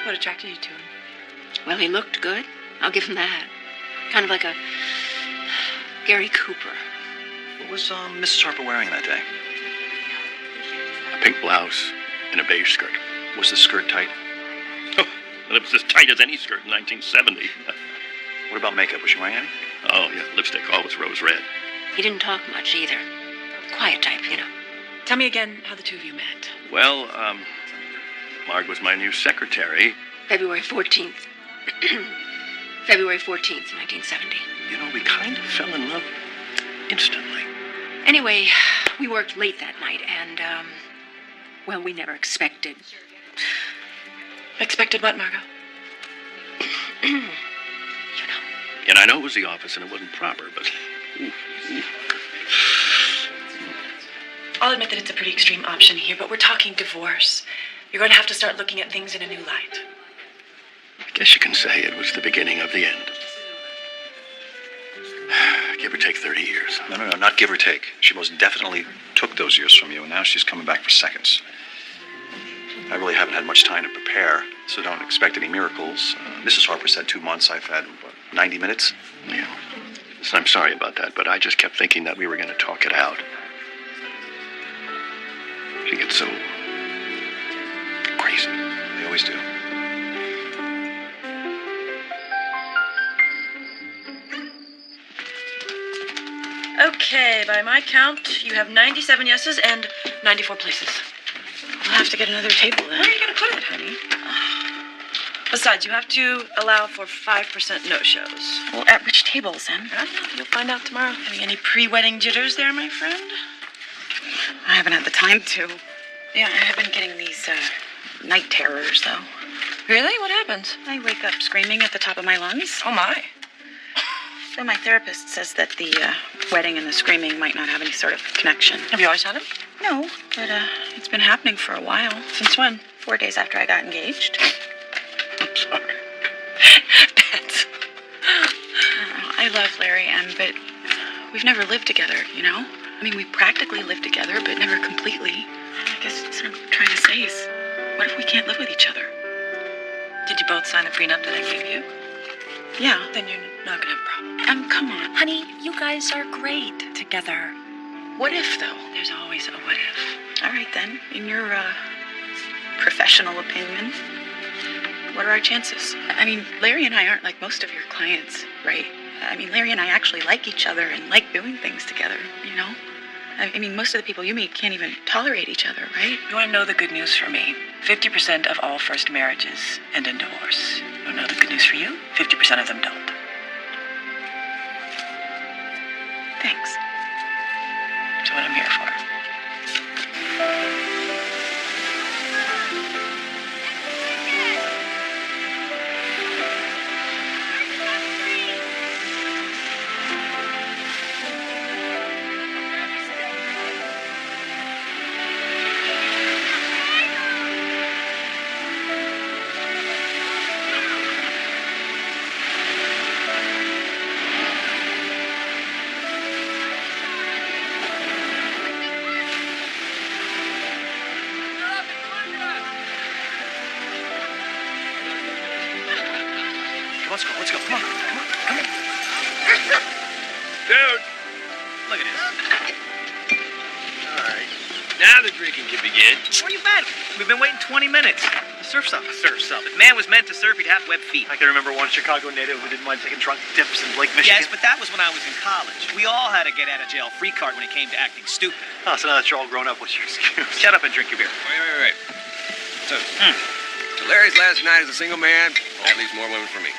What attracted you to him? Well, he looked good. I'll give him that. Kind of like a Gary Cooper. What was Mrs. Harper wearing that day? A pink blouse and a beige skirt. Was the skirt tight? Oh, well, it was as tight as any skirt in 1970. What about makeup? Was she wearing any? Oh, yeah, lipstick, always rose red. He didn't talk much either. Quiet type, you know. Tell me again how the two of you met. Well, Marg was my new secretary. February 14th. February 14th, 1970. You know, we kind of fell in love instantly. Anyway, we worked late that night, and, well, we never expected. Expected what, Margot? You know. And I know it was the office and it wasn't proper, but... I'll admit that it's a pretty extreme option here, but we're talking divorce. You're going to have to start looking at things in a new light. I guess you can say it was the beginning of the end. Give or take 30 years. No, not give or take. She most definitely took those years from you, and now she's coming back for seconds. I really haven't had much time to prepare, so don't expect any miracles. Mrs. Harper said 2 months. I've had, 90 minutes? Yeah. Listen, I'm sorry about that, but I just kept thinking that we were going to talk it out. She gets so crazy. They always do. Okay, by my count, you have 97 yeses and 94 places. We'll have to get another table then. Where are you going to put it, honey? Besides, you have to allow for 5% no-shows. Well, at which tables, then? I don't know. You'll find out tomorrow. Having any pre-wedding jitters there, my friend? I haven't had the time to. Yeah, I have been getting these, night terrors, though. Really? What happens? I wake up screaming at the top of my lungs. Oh, my. So my therapist says that the, wedding and the screaming might not have any sort of connection. Have you always had them? No, but, it's been happening for a while. Since when? 4 days after I got engaged. I'm sorry. That's... I love Larry, Ann, but we've never lived together, you know? I mean, we practically live together, but never completely. I guess what I'm trying to say is, what if we can't live with each other? Did you both sign the prenup that I gave you? Yeah. Then you're not going to have a problem. Come on. Honey, you guys are great together. What if, though? There's always a what if. All right, then. In your, professional opinion, what are our chances? I mean, Larry and I aren't like most of your clients, right? I mean, Larry and I actually like each other and like doing things together, you know? I mean, most of the people you meet can't even tolerate each other, right? You want to know the good news for me? 50% of all first marriages end in divorce. You want to know the good news for you? 50% of them don't. Thanks. That's what I'm here for. Let's go. Come on. Dude, look at this. All right. Now the drinking can begin. Where you been? We've been waiting 20 minutes. Surf's up. Surf's up. If man was meant to surf, he'd have web feet. I can remember one Chicago native who didn't mind taking drunk dips in Lake Michigan. Yes, but that was when I was in college. We all had a get out of jail free card when it came to acting stupid. Oh, so now that you're all grown up, what's your excuse? Shut up and drink your beer. Wait. So Larry's last night as a single man, that leaves more women for me.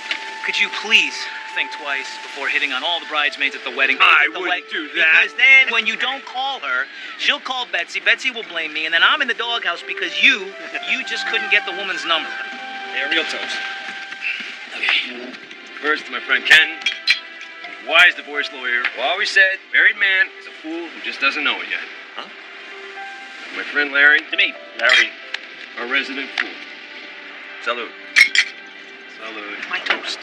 Could you please think twice before hitting on all the bridesmaids at the wedding? I wouldn't do that. Because then when you don't call her, she'll call Betsy. Betsy will blame me, and then I'm in the doghouse because you just couldn't get the woman's number. Yeah, real toast. Okay. First to my friend Ken, wise divorce lawyer, who always said, married man is a fool who just doesn't know it yet. Huh? My friend Larry. To me. Larry, our resident fool. Salute. Salute. My toast.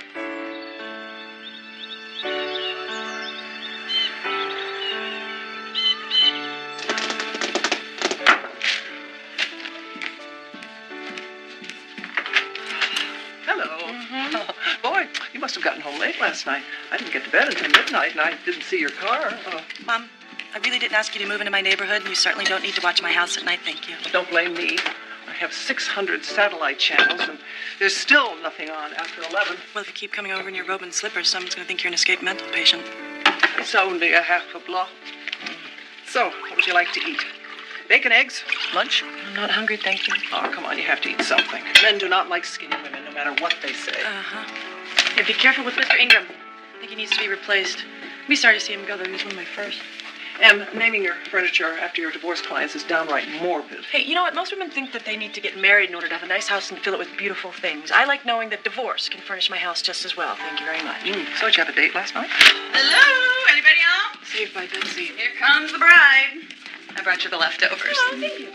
must have gotten home late last night. I didn't get to bed until midnight, and I didn't see your car. Mom, I really didn't ask you to move into my neighborhood, and you certainly don't need to watch my house at night, thank you. Don't blame me. I have 600 satellite channels, and there's still nothing on after 11. Well, if you keep coming over in your robe and slippers, someone's going to think you're an escaped mental patient. It's only a half a block. So, what would you like to eat? Bacon, eggs, lunch? I'm not hungry, thank you. Oh, come on, you have to eat something. Men do not like skinny women, no matter what they say. Hey, be careful with Mr. Ingram. I think he needs to be replaced. I'd be sorry to see him go, though. He was one of my first. Naming your furniture after your divorced clients is downright morbid. Hey, you know what? Most women think that they need to get married in order to have a nice house and fill it with beautiful things. I like knowing that divorce can furnish my house just as well. Thank you very much. So, did you have a date last night? Hello? Anybody home? Saved by Betsy. Here comes the bride. I brought you the leftovers. Oh, thank you.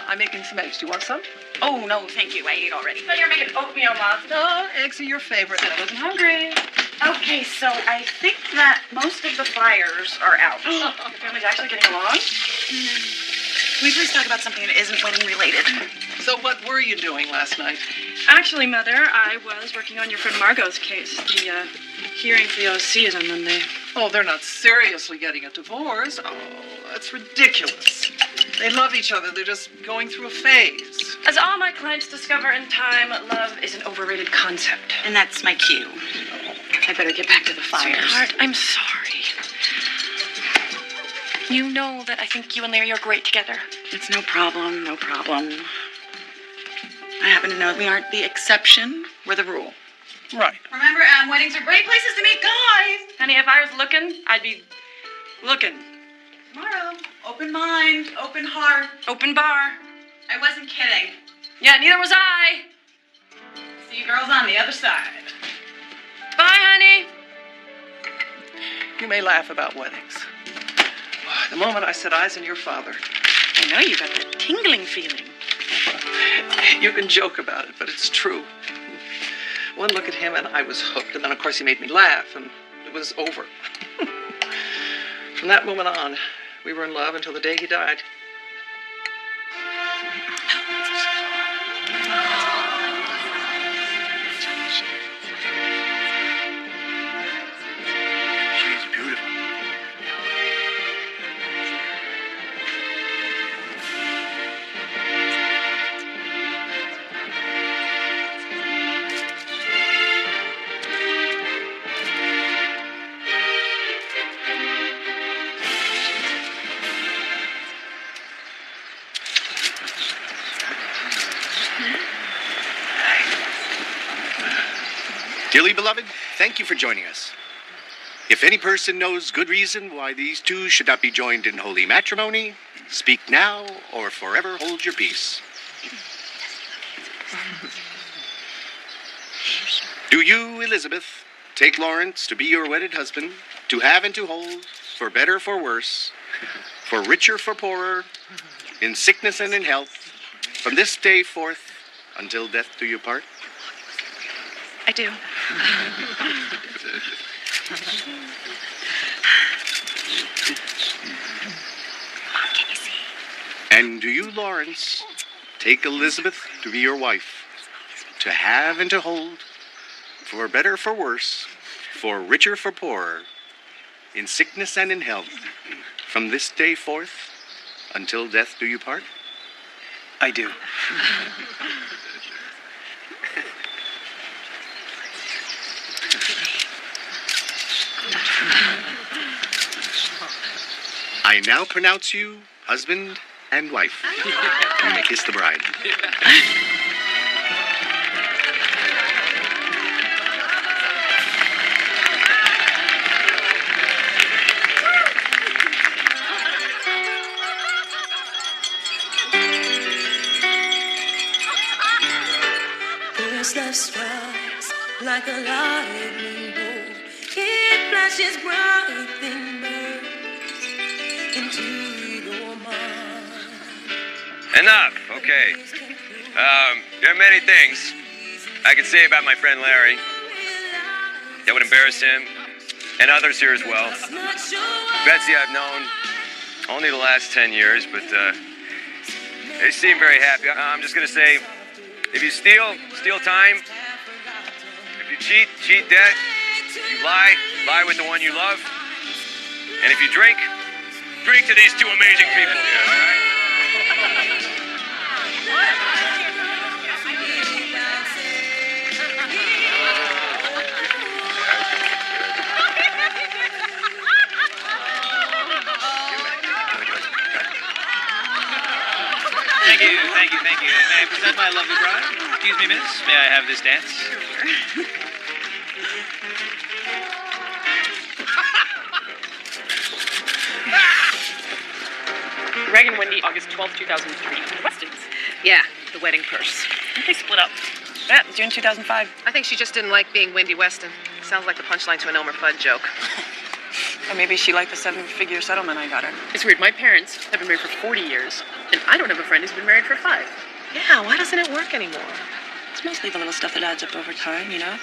I'm making some eggs. Do you want some? Oh, no, thank you. I ate already. I thought you were making oatmeal, Mom. No, eggs are your favorite. I wasn't hungry. Okay, so I think that most of the flyers are out. Your family's actually getting along? Can we please talk about something that isn't wedding related? So, what were you doing last night? Actually, Mother, I was working on your friend Margot's case. The hearing for the OC is on Monday. Oh, they're not seriously getting a divorce. Oh, that's ridiculous. They love each other. They're just going through a phase. As all my clients discover in time, love is an overrated concept. And that's my cue. I better get back to the fires. Sweetheart, I'm sorry. You know that I think you and Larry are great together. It's no problem, no problem. I happen to know we aren't the exception, we're the rule. Right. Remember, weddings are great places to meet guys. Honey, if I was looking, I'd be looking. Tomorrow, open mind, open heart. Open bar. I wasn't kidding. Yeah, neither was I. See you girls on the other side. Bye, honey. You may laugh about weddings. The moment I set eyes on your father, I know you got that tingling feeling. you can joke about it, but it's true. One look at him and I was hooked, and then of course he made me laugh, and it was over. From that moment on, we were in love until the day he died. She's beautiful. Dearly beloved, thank you for joining us. If any person knows good reason why these two should not be joined in holy matrimony, speak now or forever hold your peace. Do you, Elizabeth, take Lawrence to be your wedded husband, to have and to hold, for better, for worse, for richer, for poorer, in sickness and in health, from this day forth until death do you part? I do. And do you, Lawrence, take Elizabeth to be your wife, to have and to hold, for better, for worse, for richer, for poorer, in sickness and in health, from this day forth until death do you part? I do. I now pronounce you husband and wife. You may kiss the bride. This love strikes like a lightning bolt. It flashes bright and burns into your mind. Enough, okay. There are many things I could say about my friend Larry that would embarrass him and others here as well. Betsy I've known only the last 10 years, but they seem very happy. I'm just gonna say, if you steal time, you cheat death. If you lie with the one you love. And if you drink to these two amazing people here, all right? Thank you. May I present my lovely bride? Excuse me, miss. May I have this dance? Greg and Wendy, August 12th, 2003. Weston's. Yeah, the wedding purse. I think they split up. Yeah, June 2005. I think she just didn't like being Wendy Weston. Sounds like the punchline to an Elmer Fudd joke. Or maybe she liked the 7-figure settlement I got her. It's weird. My parents have been married for 40 years, and I don't have a friend who's been married for 5. Yeah, why doesn't it work anymore? It's mostly the little stuff that adds up over time, you know?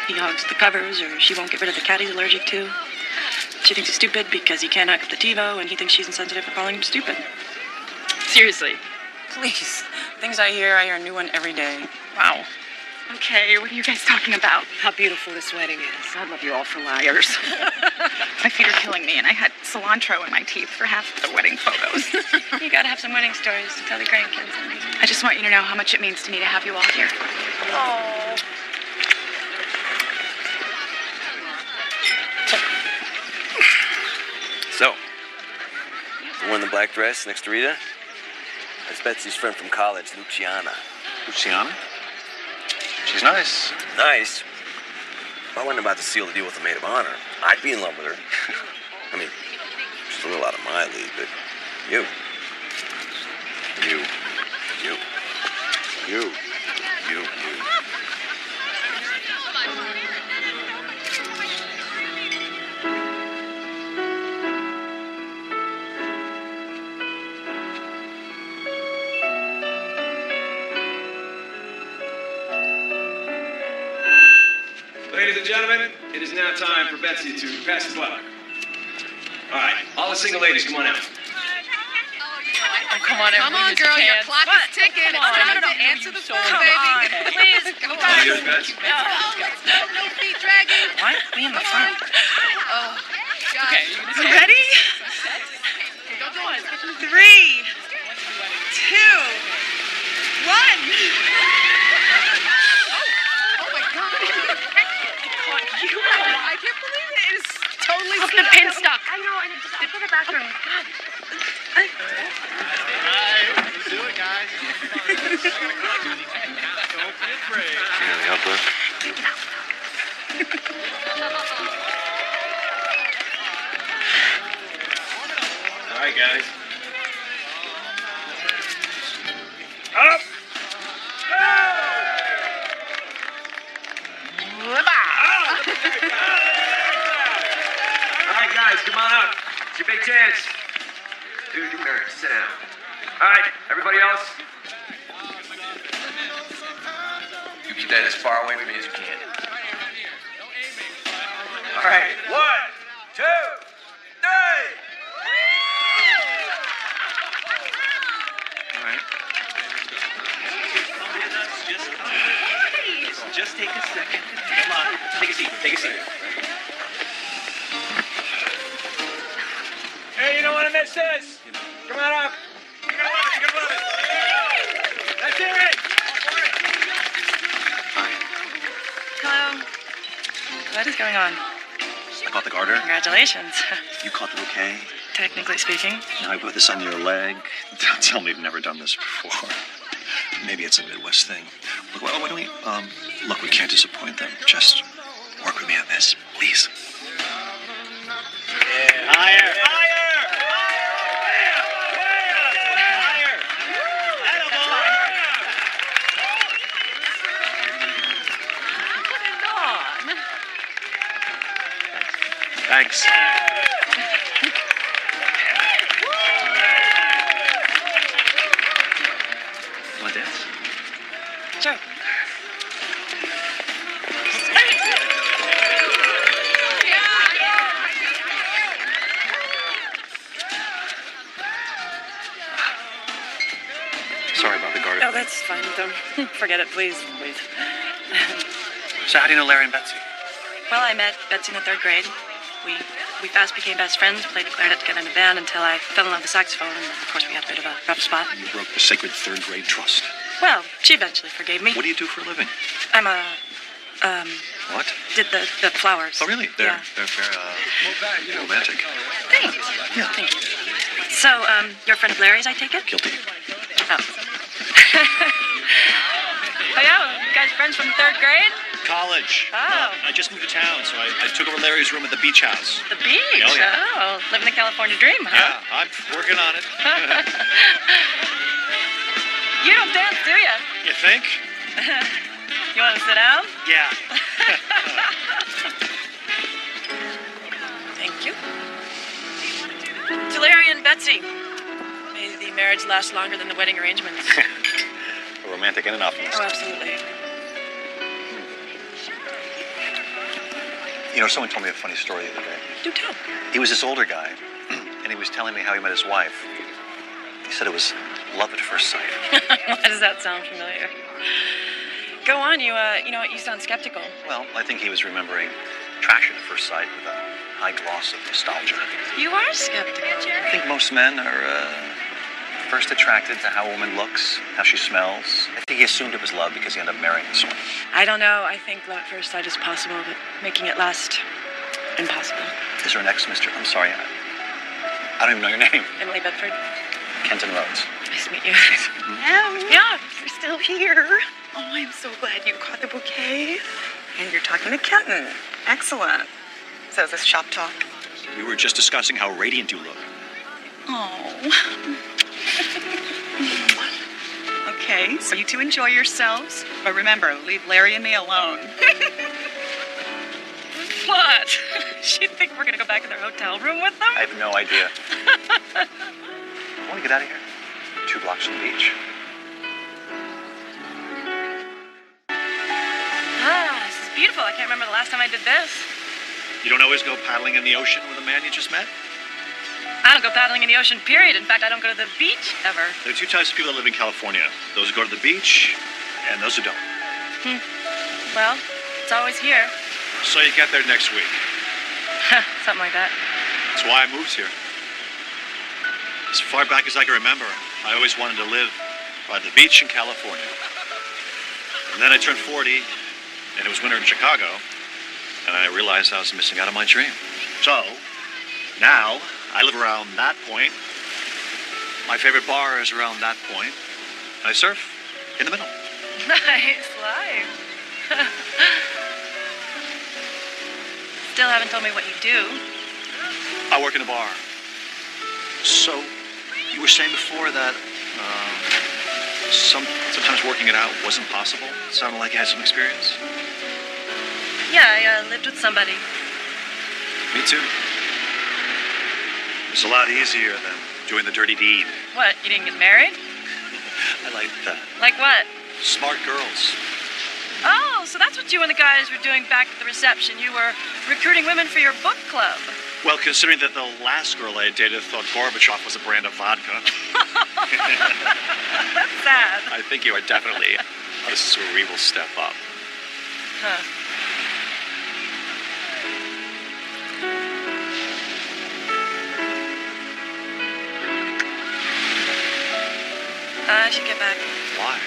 He hogs the covers, or she won't get rid of the cat he's allergic to. She thinks he's stupid because he can't hook up the TiVo, and he thinks she's insensitive for calling him stupid. Seriously. Please. Things I hear a new one every day. Wow. Okay, what are you guys talking about? How beautiful this wedding is. God love you all for liars. My feet are killing me, and I had cilantro in my teeth for half the wedding photos. You gotta have some wedding stories to tell the grandkids. I just want you to know how much it means to me to have you all here. Oh. So, the one in the black dress next to Rita? That's Betsy's friend from college, Luciana. Luciana? She's nice. Nice. If I wasn't about to seal the deal with the maid of honor, I'd be in love with her. I mean, she's a little out of my league, but you. Ladies and gentlemen, it is now time for Betsy to pass the buck. All right, all the single ladies, come on out. Oh, come on, Come on, girl, your clock is ticking. It's time to answer the phone, baby. Please, come on. Cheers, Betsy. No feet dragging. What? Me in the front. Oh, God. Okay, Ready? 3, 2, 1. Oh, my God. I can't believe it. It is totally the pin stuck. I know, and it just in the bathroom. God. Let's do it, guys. Don't be afraid. Yeah, the outdoor. All right, guys. Up! All right, guys, come on up. It's your big chance. Dude, you're married. Sit down. All right, everybody else. You keep that as far away from me as you can. All right. 1, 2, 3. All right. Just take a second. Come on. Take a seat. Take a seat. Hey, you don't want to miss this. Come on up. You're gonna love it. You're gonna love it. Let's hear it. Hello. What is going on? I caught the garter. Congratulations. You caught the bouquet. Technically speaking. Now I put this on your leg. Don't tell me you've never done this before. Maybe it's a Midwest thing. Look, why don't we, look, we can't disappoint them. Just work with me on this, please. Higher. Thanks. Want to dance? Sure. Sorry about the garter. Oh, that's fine. Don't forget it, please. Please. So how do you know Larry and Betsy? Well, I met Betsy in the 3rd grade. We fast became best friends, played the clarinet together in a band until I fell in love with the saxophone, and of course we had a bit of a rough spot. You broke the sacred 3rd grade trust. Well, she eventually forgave me. What do you do for a living? I'm a, What? did the flowers. Oh, really? They're Yeah. romantic. Thanks. Yeah. Thank you. So, you're a friend of Larry's, I take it? Guilty. Oh. Oh, yeah? You guys friends from the 3rd grade? College. Oh. I just moved to town, so I took over Larry's room at the beach house. The beach? Oh, yeah. Oh, living the California dream, huh? Yeah, I'm working on it. You don't dance, do you? You think? You want to sit down? Yeah. Thank you. To Larry and Betsy. May the marriage last longer than the wedding arrangements. Romantic and an optimist. Oh, absolutely. You know, someone told me a funny story the other day. Do tell. He was this older guy, and he was telling me how he met his wife. He said it was love at first sight. Why does that sound familiar? Go on, you sound skeptical. Well, I think he was remembering attraction at first sight with a high gloss of nostalgia. You are skeptical. I think most men are first attracted to how a woman looks, how she smells. I think he assumed it was love because he ended up marrying this one. I don't know. I think love at first sight is possible, but making it last, impossible. Is there an ex, Mr.? I'm sorry, I don't even know your name. Emily Bedford. Kenton Rhodes. Nice to meet you. Yeah, you're still here. Oh, I'm so glad you caught the bouquet. And you're talking to Kenton. Excellent. So is this shop talk? We were just discussing how radiant you look. Oh. Okay, so you two enjoy yourselves. But remember, leave Larry and me alone. What? She'd think we're gonna go back in their hotel room with them? I have no idea. I want to get out of here. 2 blocks from the beach. Ah, this is beautiful. I can't remember the last time I did this. You don't always go paddling in the ocean with a man you just met? I don't go paddling in the ocean, period. In fact, I don't go to the beach ever. There are 2 types of people that live in California. Those who go to the beach and those who don't. Well, it's always here. So you get there next week. Something like that. That's why I moved here. As far back as I can remember, I always wanted to live by the beach in California. And then I turned 40, and it was winter in Chicago, and I realized I was missing out on my dream. So, now, I live around that point. My favorite bar is around that point. And I surf in the middle. Nice life. Still haven't told me what you do. I work in a bar. So, you were saying before that sometimes working it out wasn't possible? It sounded like you had some experience. Yeah, I lived with somebody. Me too. It's a lot easier than doing the dirty deed. What, you didn't get married? I like that. Like what? Smart girls. Oh, so that's what you and the guys were doing back at the reception. You were recruiting women for your book club. Well, considering that the last girl I dated thought Gorbachev was a brand of vodka. That's sad. I think you are definitely a cerebral step up. Huh. I should get back. Why?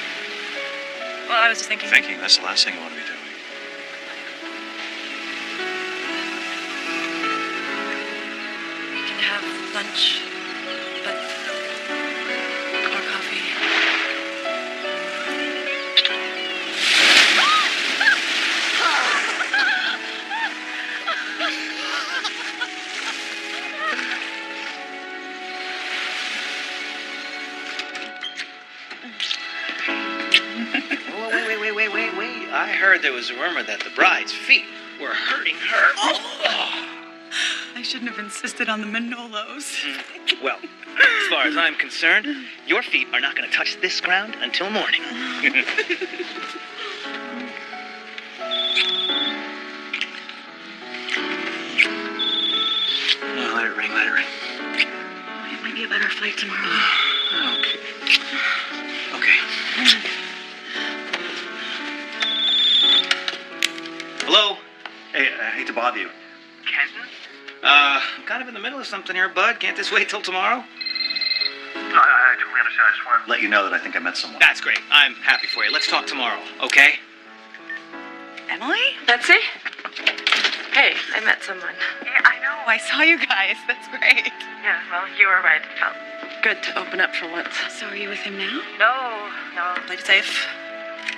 Well, I was just thinking. Thinking, that's the last thing you want to be doing. We can have lunch, but or coffee. Wait. I heard there was a rumor that the bride's feet were hurting her. I shouldn't have insisted on the Manolos. Well, as far as I'm concerned, your feet are not going to touch this ground until morning. No, let it ring. It might be a better flight tomorrow. Okay. Hello? Hey, I hate to bother you. Kenton? I'm kind of in the middle of something here, bud. Can't this wait till tomorrow? I totally understand. I just wanted to let you know that I think I met someone. That's great. I'm happy for you. Let's talk tomorrow, okay? Emily? Betsy? Hey, I met someone. Yeah, I know. I saw you guys. That's great. Yeah, well, you were right. It felt good to open up for once. So are you with him now? No. Played it safe.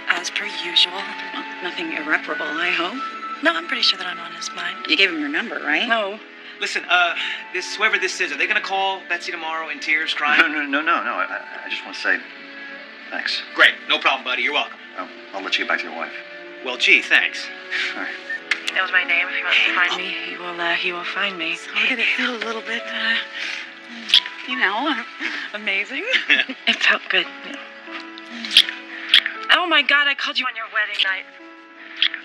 As per usual. Well, nothing irreparable, I hope. No, I'm pretty sure that I'm on his mind. You gave him your number, right? No. Listen, whoever this is, are they gonna call Betsy tomorrow in tears, crying? No. I just want to say thanks. Great. No problem, buddy. You're welcome. I'll let you get back to your wife. Well, gee, thanks. All right. That was my name. If he wants to find me, he will find me. How did it feel a little bit, amazing? It felt good. Yeah. Oh my God, I called you on your wedding night.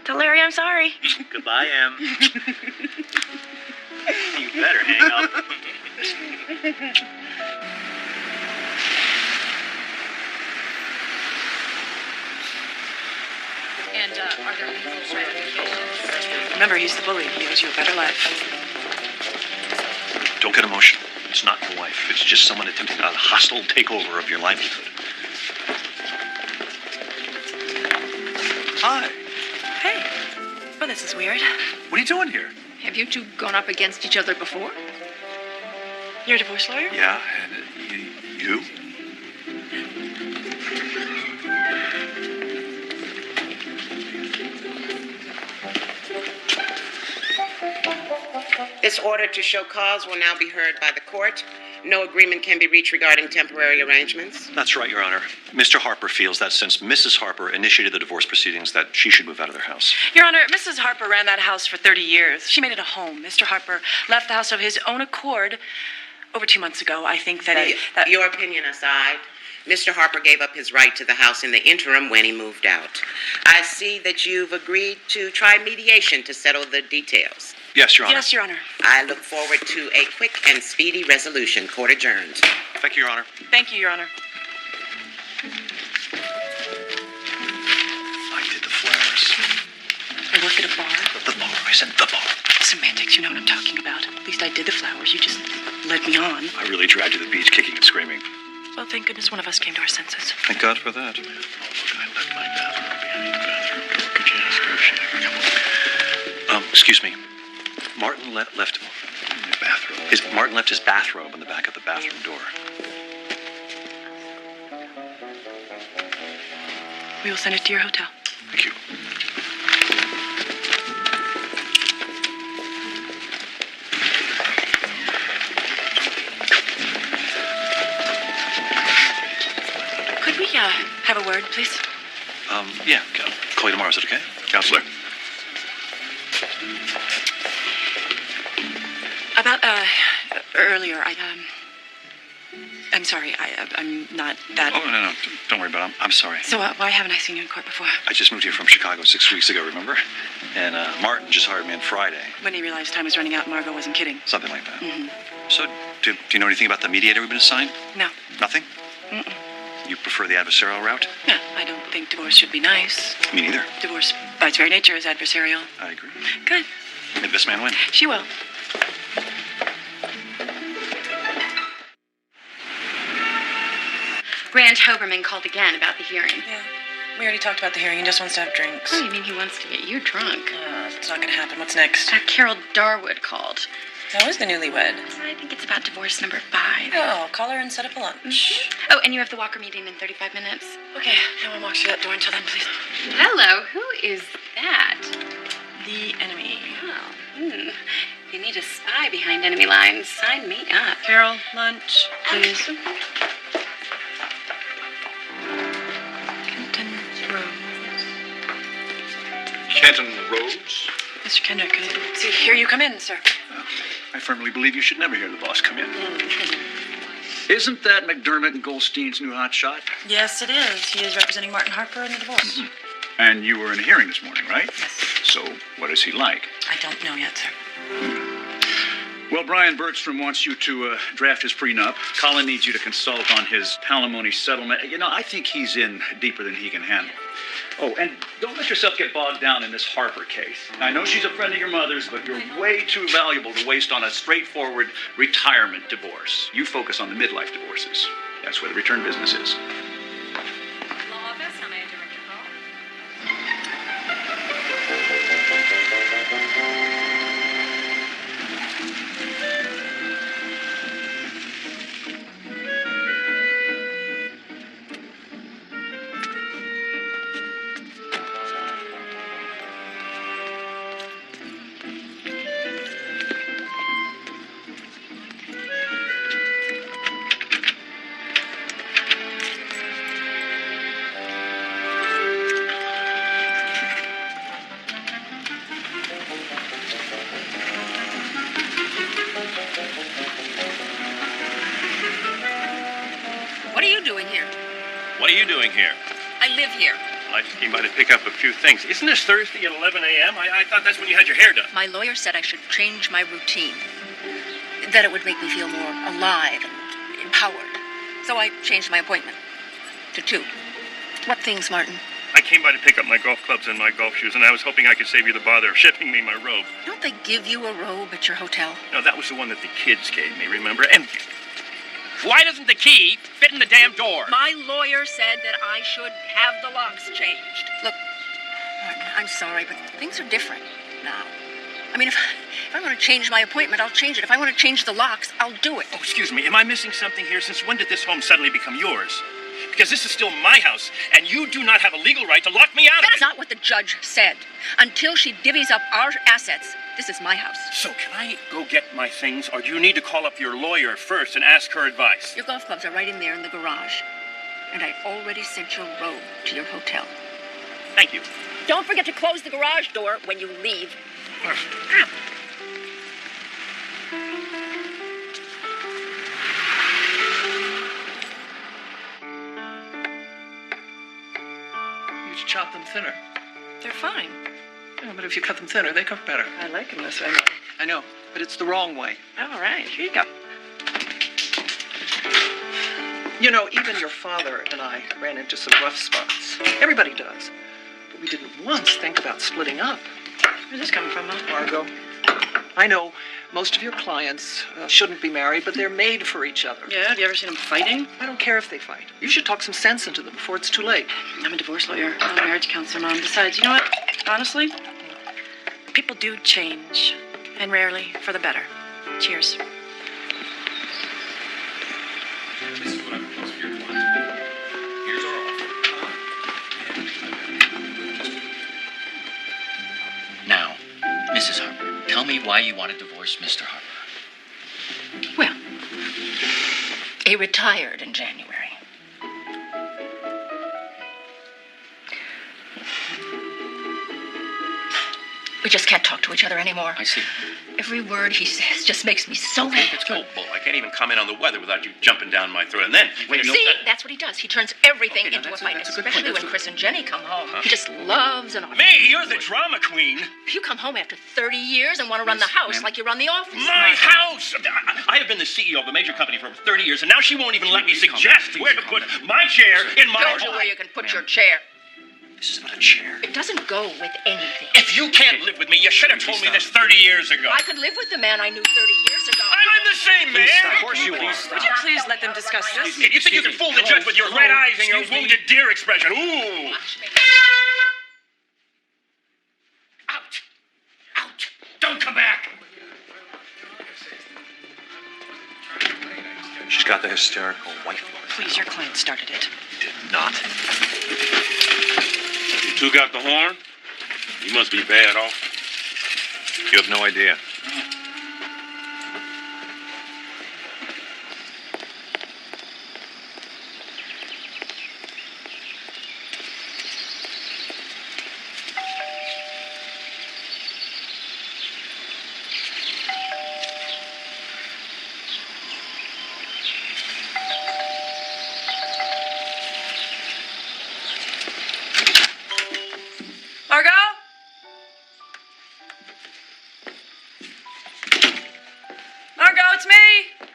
Tell Larry I'm sorry. Goodbye, Em. You better hang up. And are there any rules for identification? Remember, he's the bully. He owes you a better life. Don't get emotional. It's not your wife. It's just someone attempting a hostile takeover of your livelihood. Hi. Hey. Well, this is weird. What are you doing here? Have you two gone up against each other before? You're a divorce lawyer? Yeah, and you? This order to show cause will now be heard by the court. No agreement can be reached regarding temporary arrangements. That's right, Your Honor. Mr. Harper feels that since Mrs. Harper initiated the divorce proceedings, that she should move out of their house. Your Honor, Mrs. Harper ran that house for 30 years. She made it a home. Mr. Harper left the house of his own accord over 2 months ago. I think that Your opinion aside, Mr. Harper gave up his right to the house in the interim when he moved out. I see that you've agreed to try mediation to settle the details. Yes, Your Honor. Yes, Your Honor. I look forward to a quick and speedy resolution. Court adjourned. Thank you, Your Honor. Thank you, Your Honor. I did the flowers. I work at a bar. The bar. I said the bar. Semantics, you know what I'm talking about. At least I did the flowers. You just led me on. I really dragged you to the beach, kicking and screaming. Well, thank goodness one of us came to our senses. Thank God for that. Oh, look, I left my bathrobe behind the bathroom door. Could you ask her if she'd ever come over? Excuse me. Martin left The bathrobe. Martin left his bathrobe in the back of the bathroom door. We will send it to your hotel. Thank you. Could we have a word, please? Yeah. I'll call you tomorrow. Is that okay? Counselor. About earlier, I'm sorry. I'm not that. Oh, no. Don't worry about it. I'm sorry. So why haven't I seen you in court before? I just moved here from Chicago 6 weeks ago, remember? And Martin just hired me on Friday. When he realized time was running out, Margot wasn't kidding. Something like that. Mm-hmm. So, do you know anything about the mediator we've been assigned? No. Nothing? Mm-mm. You prefer the adversarial route? Yeah, I don't think divorce should be nice. Me neither. Divorce, by its very nature, is adversarial. I agree. Good. May the best man win. She will. Grant Hoberman called again about the hearing. Yeah. We already talked about the hearing. He just wants to have drinks. Oh, you mean he wants to get you drunk? It's not going to happen. What's next? Carol Darwood called. How is the newlywed? I think it's about divorce number 5. Oh, call her and set up a lunch. Oh, and you have the Walker meeting in 35 minutes. Okay, no one walks through that door until then, please. Hello, who is that? The enemy. Oh, You need a spy behind enemy lines. Sign me up. Carol, lunch, please. Kenton Rose. Kenton Rhodes? Mr. Kendrick, see, here you come in, sir. I firmly believe you should never hear the boss come in. Isn't that McDermott and Goldstein's new hotshot? Yes, it is. He is representing Martin Harper in the divorce. And you were in a hearing this morning, right? Yes. So, what is he like? I don't know yet, sir. Well, Brian Bergstrom wants you to draft his prenup. Colin needs you to consult on his alimony settlement. You know, I think he's in deeper than he can handle. Oh, and don't let yourself get bogged down in this Harper case. I know she's a friend of your mother's, but you're way too valuable to waste on a straightforward retirement divorce. You focus on the midlife divorces. That's where the return business is. Law office, how may I direct your call? What are you doing here? What are you doing here? I live here. I just came by to pick up a few things. Isn't this Thursday at 11 a.m.? I thought that's when you had your hair done. My lawyer said I should change my routine. That it would make me feel more alive and empowered. So I changed my appointment to 2. What things, Martin? I came by to pick up my golf clubs and my golf shoes, and I was hoping I could save you the bother of shipping me my robe. Don't they give you a robe at your hotel? No, that was the one that the kids gave me, remember? And why doesn't the key fit in the damn door? My lawyer said that I should have the locks changed. Look, Martin, I'm sorry, but things are different now. I mean, if I want to change my appointment, I'll change it. If I want to change the locks, I'll do it. Oh, excuse me, am I missing something here? Since when did this home suddenly become yours? Because this is still my house, and you do not have a legal right to lock me out of it. That's not what the judge said. Until she divvies up our assets, this is my house. So can I go get my things, or do you need to call up your lawyer first and ask her advice? Your golf clubs are right in there in the garage. And I already sent your robe to your hotel. Thank you. Don't forget to close the garage door when you leave. You should chop them thinner. They're fine. Yeah, but if you cut them thinner, they cook better. I like them this way. I know, but it's the wrong way. All right, here you go. You know, even your father and I ran into some rough spots. Everybody does. But we didn't once think about splitting up. Where's this coming from, Mom? Margot, I know most of your clients shouldn't be married, but they're made for each other. Yeah, have you ever seen them fighting? I don't care if they fight. You should talk some sense into them before it's too late. I'm a divorce lawyer, not a marriage counselor, Mom. Besides, you know what? Honestly, people do change, and rarely for the better. Cheers. This is what I propose for your client. Here's our offer. Now, Mrs. Harper, tell me why you want to divorce Mr. Harper. Well, he retired in January. We just can't talk to each other anymore. I see. Every word he says just makes me so mad. That's good. Well, I can't even comment on the weather without you jumping down my throat. And then, Wait, no, See, that's what he does. He turns everything Okay, now into a that's a- fight, that's a good especially point. when Chris and Jenny come home. He just loves an argument. me, you're the drama queen. You come home after 30 years and want to run the house ma'am. like you run the office. My house! I have been the CEO of a major company for over 30 years, and now she won't even let me suggest where to put my chair in my Told you where you can put your chair. This is about a chair. It doesn't go with anything. If you can't live with me, you should have told me this 30 years ago. I could live with the man I knew 30 years ago. I'm the same man. Of course you are. Would you please let them discuss this? You think you can fool the judge with your red eyes and your wounded deer expression? Ooh! Out! Out! Don't come back! She's got the hysterical wife look. Please, your client started it. Did not. You two got the horn? You must be bad off. You have no idea. Margot? Margot, it's me!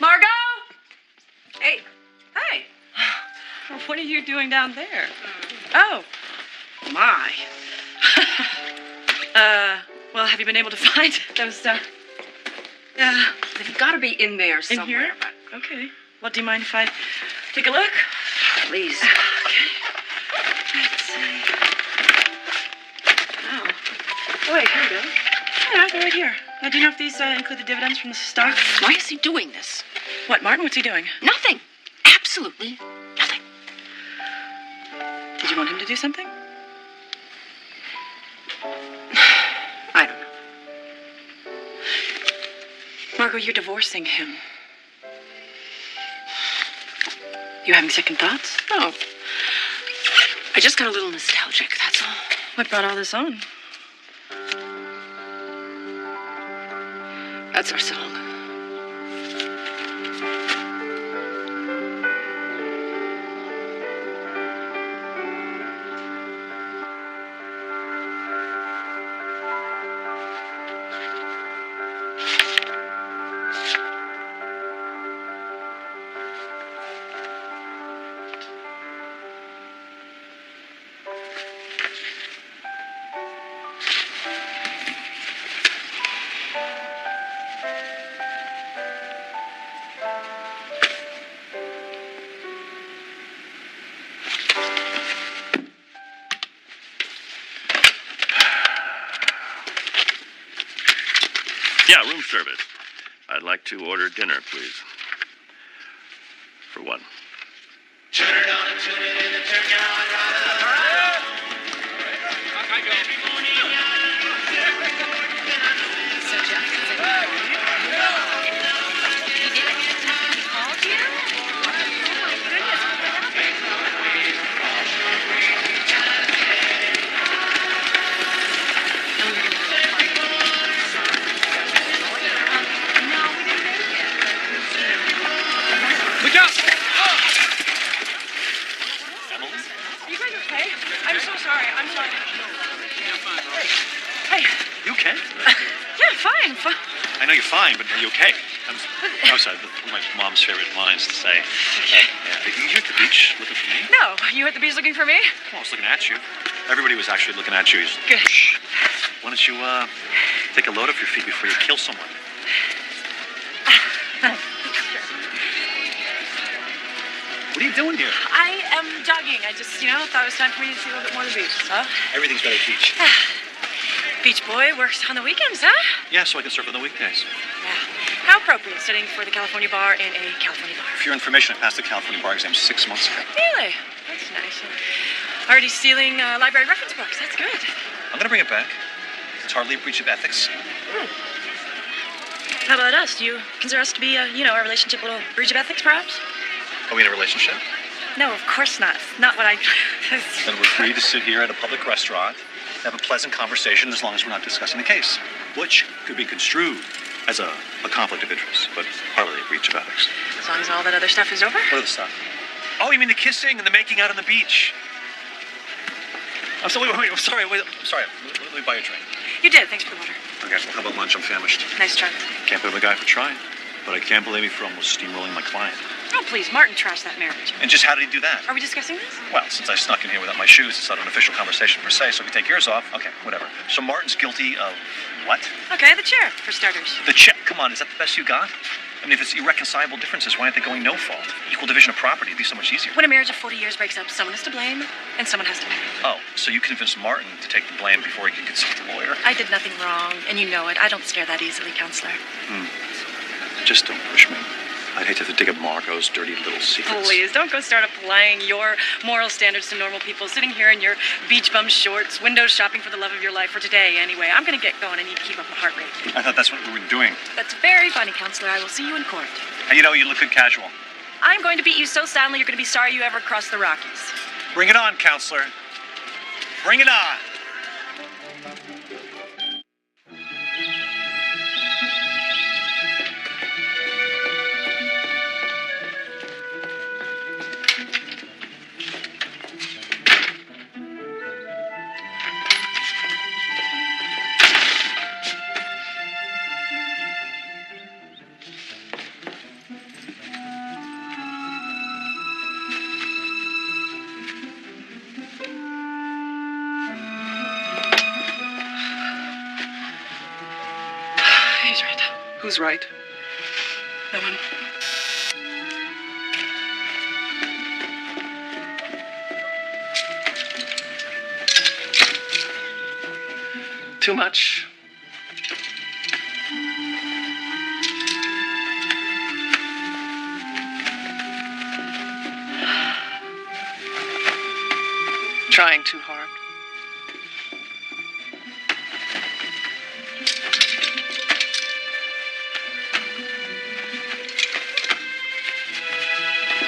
Margot? Hey. Hey. doing down there? Oh, my. Well, have you been able to find those, They've got to be in there in somewhere. here? Okay. Well, do you mind if I take a look? Please. Okay. Let's see. Oh, wait, here we go. Yeah, they're right here. Now, do you know if these include the dividends from the stock? Why is he doing this? What, Martin? What's he doing? Nothing. Absolutely nothing. Did you want him to do something? I don't know. Margot, you're divorcing him. You having second thoughts? No. I just got a little nostalgic, that's all. What brought all this on? That's our song. Yeah, room service. I'd like to order dinner, please. For one. Look out! Emily? Are you guys okay? I'm so sorry. I'm sorry. Hey. You okay? Yeah, fine. I know you're fine, but are you okay? I'm sorry, one of my mom's favorite lines to say. Are you here at the beach looking for me? No, you at the beach looking for me? Well, I was looking at you. Everybody was actually looking at you. Good. Shh. Why don't you take a load off your feet before you kill someone? What are you doing here? I am jogging. I just, thought it was time for me to see a little bit more of the beach, huh? Everything's better beach. Beach boy works on the weekends, huh? Yeah, so I can surf on the weekdays. Yeah. How appropriate, studying for the California bar in a California bar. For your information, I passed the California bar exam 6 months ago. Really? That's nice. Already stealing library reference books. That's good. I'm gonna bring it back. It's hardly a breach of ethics. How about us? Do you consider us to be, our relationship a little breach of ethics, perhaps? Are we in a relationship? No, of course not. Not what I... Then we're free to sit here at a public restaurant, have a pleasant conversation as long as we're not discussing the case, which could be construed as a conflict of interest, but hardly a breach of ethics. As long as all that other stuff is over? What other stuff? Oh, you mean the kissing and the making out on the beach? I'm sorry, wait, I'm sorry. Let me buy you a drink. You did. Thanks for the water. Okay, well, how about lunch? I'm famished. Nice try. Can't blame a guy for trying, but I can't blame you for almost steamrolling my client. Oh, please. Martin trashed that marriage. And just how did he do that? Are we discussing this? Well, since I snuck in here without my shoes, it's not an official conversation per se, so if you take yours off, okay, whatever. So Martin's guilty of what? Okay, the chair, for starters. The check. Come on, is that the best you got? I mean, if it's irreconcilable differences, why aren't they going no fault? Equal division of property would be so much easier. When a marriage of 40 years breaks up, someone is to blame, and someone has to pay. Oh, so you convinced Martin to take the blame before he could consult a lawyer? I did nothing wrong, and you know it. I don't scare that easily, counselor. Just don't push me. I'd hate to have to dig up Margot's dirty little secrets. Please, don't go start applying your moral standards to normal people sitting here in your beach bum shorts, window shopping for the love of your life for today anyway. I'm going to get going. I need to keep up my heart rate. I thought that's what we were doing. That's very funny, counselor. I will see you in court. And you look good casual. I'm going to beat you so soundly you're going to be sorry you ever crossed the Rockies. Bring it on, counselor. Bring it on. Who's right? No one. Too much. Trying too hard.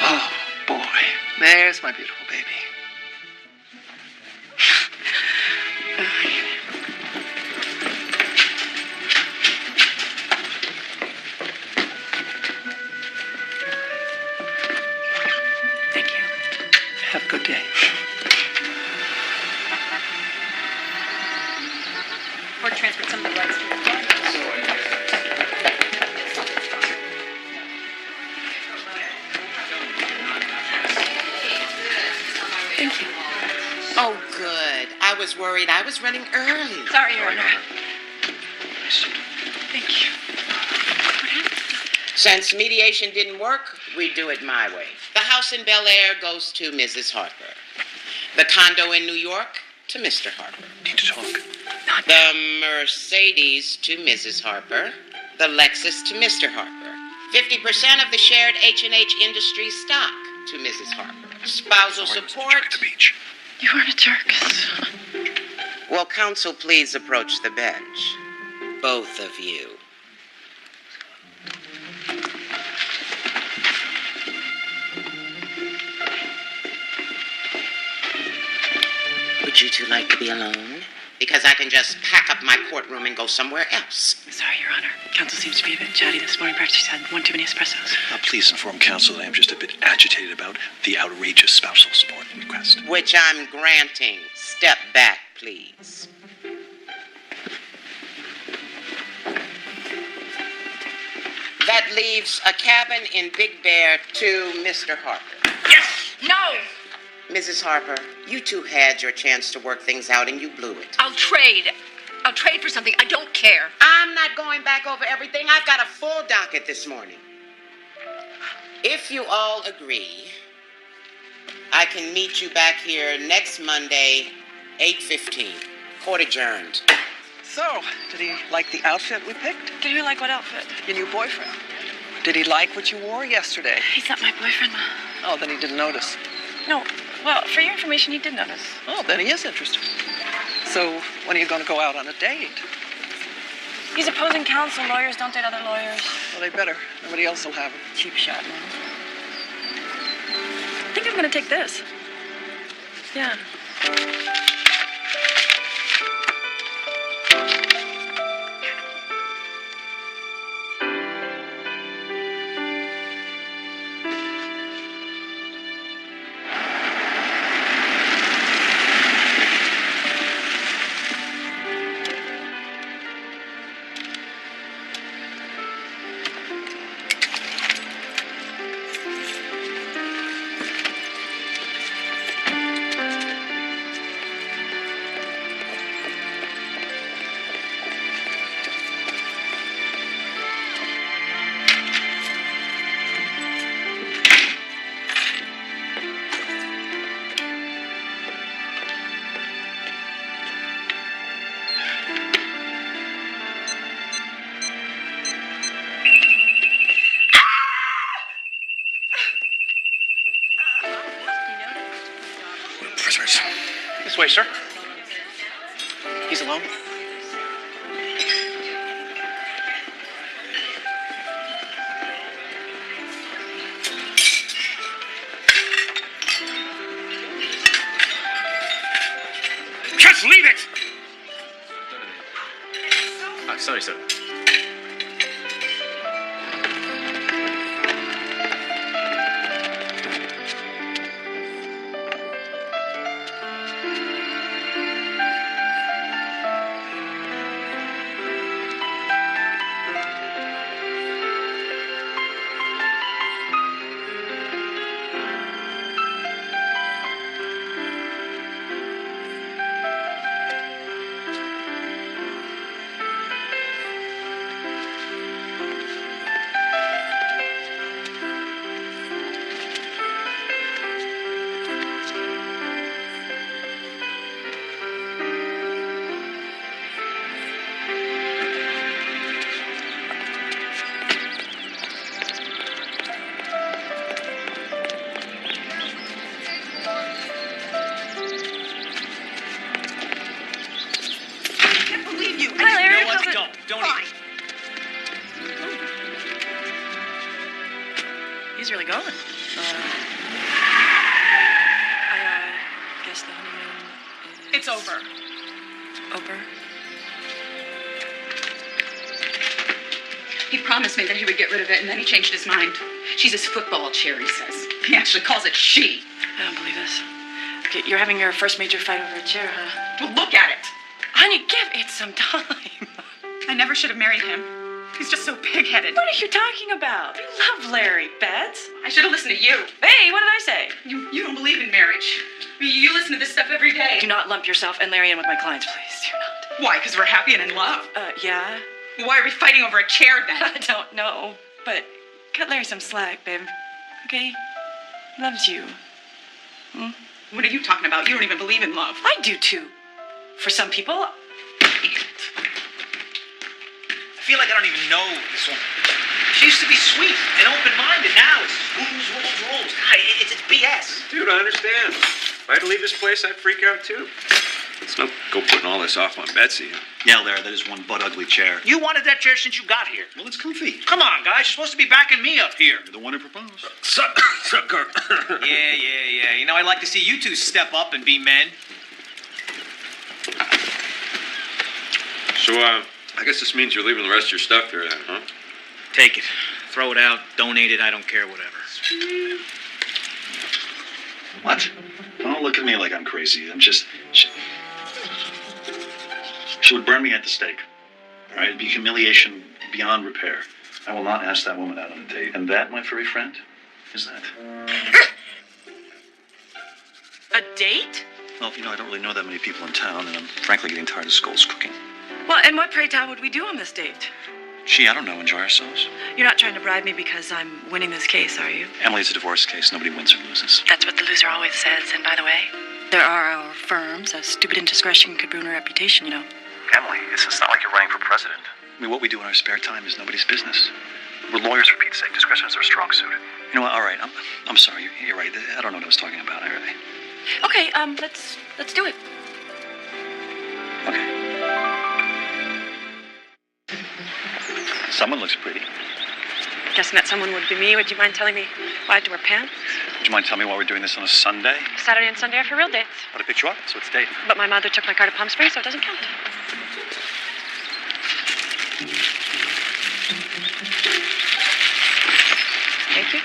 Oh, boy. There's my beautiful baby. Thank you. Have a good day. Or transfer some of the rights to your father. Thank you. Oh, good. I was worried I was running early. Sorry, Your Honor. Thank you. Since mediation didn't work, we do it my way. The house in Bel Air goes to Mrs. Harper. The condo in New York to Mr. Harper. Need to talk. The Mercedes to Mrs. Harper. The Lexus to Mr. Harper. 50% of the shared H&H Industries stock to Mrs. Harper. Spousal support. At the beach. You aren't a jerk. Will counsel please approach the bench? Both of you. Would you two like to be alone? Because I can just pack up my courtroom and go somewhere else. Sorry, Your Honor. Counsel seems to be a bit chatty this morning. Perhaps she's had one too many espressos. Please inform counsel that I am just a bit agitated about the outrageous spousal support request. Which I'm granting. Step back, please. That leaves a cabin in Big Bear to Mr. Harper. Yes! No! Mrs. Harper, you two had your chance to work things out and you blew it. I'll trade. I'll trade for something. I don't care. I'm not going back over everything. I've got a full docket this morning. If you all agree, I can meet you back here next Monday, 8:15. Court adjourned. So, did he like the outfit we picked? Did you like what outfit? Your new boyfriend. Did he like what you wore yesterday? He's not my boyfriend, Ma. Oh, then he didn't notice. No. Well, for your information, he did notice. Oh, then he is interested. So, when are you going to go out on a date? He's opposing counsel. Lawyers don't date other lawyers. Well, they better. Nobody else will have him. Cheap shot, man. I think I'm gonna take this. Yeah. Prisoners. This way, sir. He's alone. Just leave it! Sorry, sir. Don't Fine. He's really going. I guess the honeymoon is... It's over. Over? He promised me that he would get rid of it, and then he changed his mind. She's his football chair, he says. He actually calls it she. I don't believe this. Okay, you're having your first major fight over a chair, huh? Well, look at it. Honey, give it some time. I never should have married him. He's just so pig-headed. What are you talking about? You love Larry, Bets. I should have listened to you. Hey, what did I say? You don't believe in marriage. You listen to this stuff every day. Do not lump yourself and Larry in with my clients, please. Do not. Why? Because we're happy and in love? Yeah. Why are we fighting over a chair then? I don't know, but cut Larry some slack, babe. Okay? He loves you. Hmm? What are you talking about? You don't even believe in love. I do too. For some people. I feel like I don't even know this woman. She used to be sweet and open-minded. Now it's rules. God, it's BS. Dude, I understand. If I had to leave this place, I'd freak out too. Let's not go putting all this off on Betsy. Yeah, Larry, that is one butt-ugly chair. You wanted that chair since you got here. Well, it's comfy. Come on, guys. You're supposed to be backing me up here. You're the one who proposed. Sucker. Yeah. You know, I'd like to see you two step up and be men. So, I guess this means you're leaving the rest of your stuff here then, huh? Take it. Throw it out. Donate it. I don't care. Whatever. What? Don't look at me like I'm crazy. I'm just... She would burn me at the stake. All right? It'd be humiliation beyond repair. I will not ask that woman out on a date. And that, my furry friend, is that. A date? Well, you know, I don't really know that many people in town, and I'm frankly getting tired of Skull's cooking. Well, and what, pray tell, would we do on this date? Gee, I don't know. Enjoy ourselves. You're not trying to bribe me because I'm winning this case, are you? Emily, it's a divorce case. Nobody wins or loses. That's what the loser always says. And by the way, there are our firms. A stupid indiscretion could ruin a reputation, you know. Emily, it's not like you're running for president. I mean, what we do in our spare time is nobody's business. We're lawyers, for Pete's sake. Discretion is our strong suit. You know what? All right. I'm sorry. You're right. I don't know what I was talking about. Okay, let's do it. Okay. Someone looks pretty. Guessing that someone would be me. Would you mind telling me why I had to wear pants? Would you mind telling me why we're doing this on a Sunday? Saturday and Sunday are for real dates. But I picked you up, so it's a date. But my mother took my car to Palm Springs, so it doesn't count. Thank you.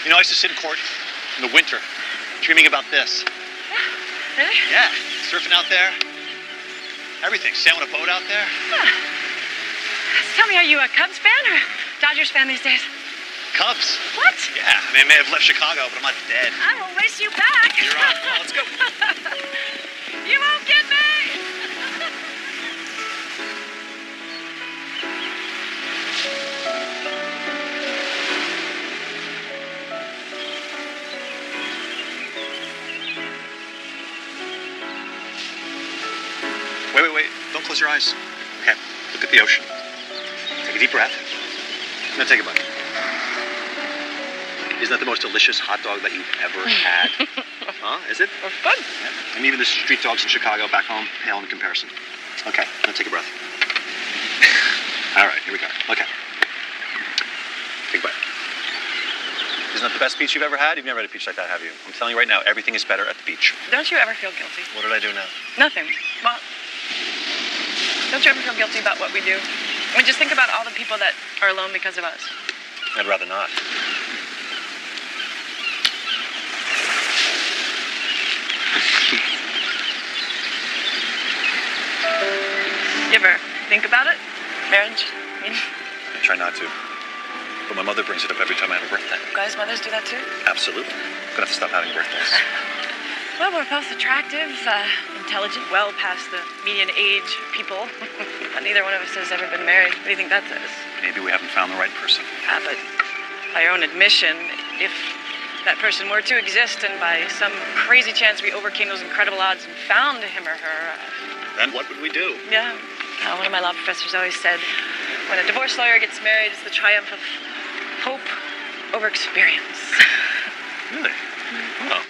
You know, I used to sit in court in the winter, dreaming about this. Really? Yeah, surfing out there. Everything. Sailing a boat out there. Huh. So tell me, are you a Cubs fan or Dodgers fan these days? Cubs. What? Yeah, I mean, I may have left Chicago, but I'm not dead. I will race you back. You're on. Come on, let's go. You won't get me. Wait. Don't close your eyes. Okay, look at the ocean. Take a deep breath. Now take a bite. Isn't that the most delicious hot dog that you've ever had? Huh? Is it? That's fun. Yeah. And even the street dogs in Chicago back home pale in comparison. Okay, now take a breath. All right, here we go. Okay. Take a bite. Isn't that the best peach you've ever had? You've never had a peach like that, have you? I'm telling you right now, everything is better at the beach. Don't you ever feel guilty? What did I do now? Nothing. Well, don't you ever feel guilty about what we do? I mean, just think about all the people that are alone because of us. I'd rather not. You ever think about it? Marriage? I mean, I try not to. But my mother brings it up every time I have a birthday. guys' mothers do that too? Absolutely. I'm gonna have to stop having birthdays. Well, we're both attractive, intelligent, well past the median age of people. But neither one of us has ever been married. What do you think that says? Maybe we haven't found the right person. But by your own admission, if that person were to exist and by some crazy chance we overcame those incredible odds and found him or her... Then what would we do? Yeah. One of my law professors always said, when a divorce lawyer gets married, it's the triumph of hope over experience. Really? Oh.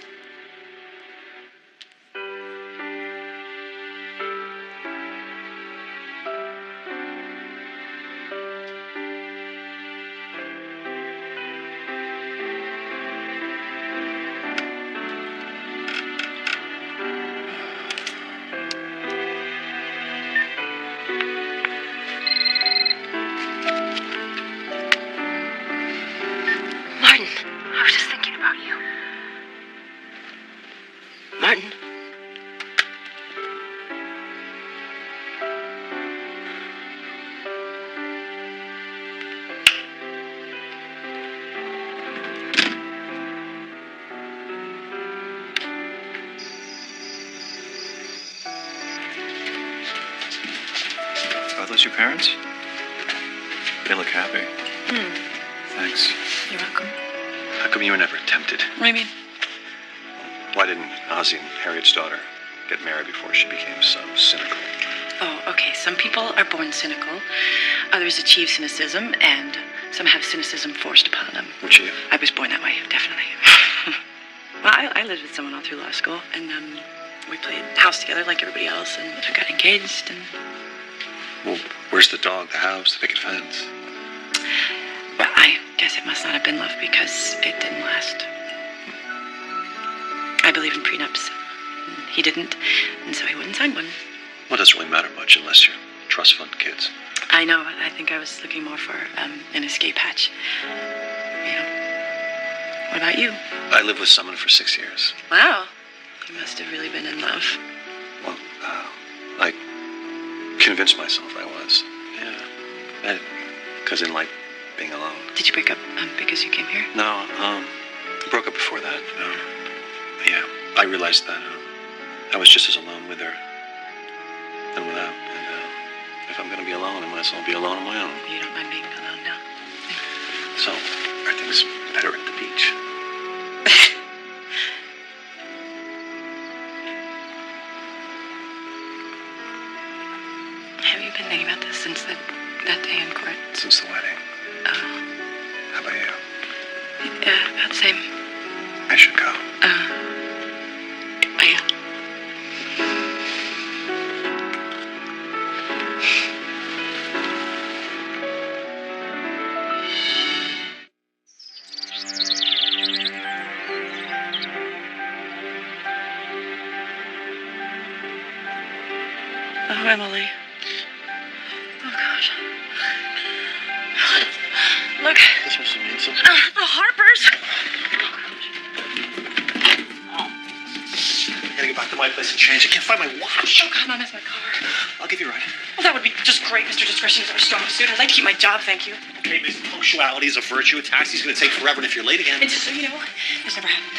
Martin, I was just thinking about you. Martin. Are those your parents? They look happy. Thanks. You're welcome. How come you were never tempted? What do you mean? Why didn't Ozzie and Harriet's daughter get married before she became so cynical? Oh, okay. Some people are born cynical. Others achieve cynicism, and some have cynicism forced upon them. Which are you? I was born that way, definitely. Well, I lived with someone all through law school, and we played house together like everybody else, and I got engaged, and... Well, where's the dog, the house, the picket fence? Well, I guess it must not have been love because it didn't last. I believe in prenups. He didn't, and so he wouldn't sign one. Well, it doesn't really matter much unless you're trust fund kids. I know. I think I was looking more for an escape hatch. Yeah. What about you? I lived with someone for 6 years. Wow. You must have really been in love. Well, I convinced myself I was. Yeah. Because I didn't like being alone. Did you break up because you came here? No, I broke up before that. Yeah, I realized that I was just as alone with her than without. And if I'm going to be alone, I might as well be alone on my own. You don't mind being alone now? So, are things better at the beach? Have you been thinking about this since that day in court? Since the wedding. How about you? About the same. I should go. Oh, Emily. Oh, gosh. Look. This must have mean something. The Harpers. I gotta get back to my place and change. I can't find my watch. Oh, come on, that's my car. I'll give you a ride. Well, that would be just great. Mr. Discretion is our strong suit. I'd like to keep my job, thank you. Okay, Miss, punctuality is a virtue. A taxi's gonna take forever, and if you're late again... And just so you know, this never happened.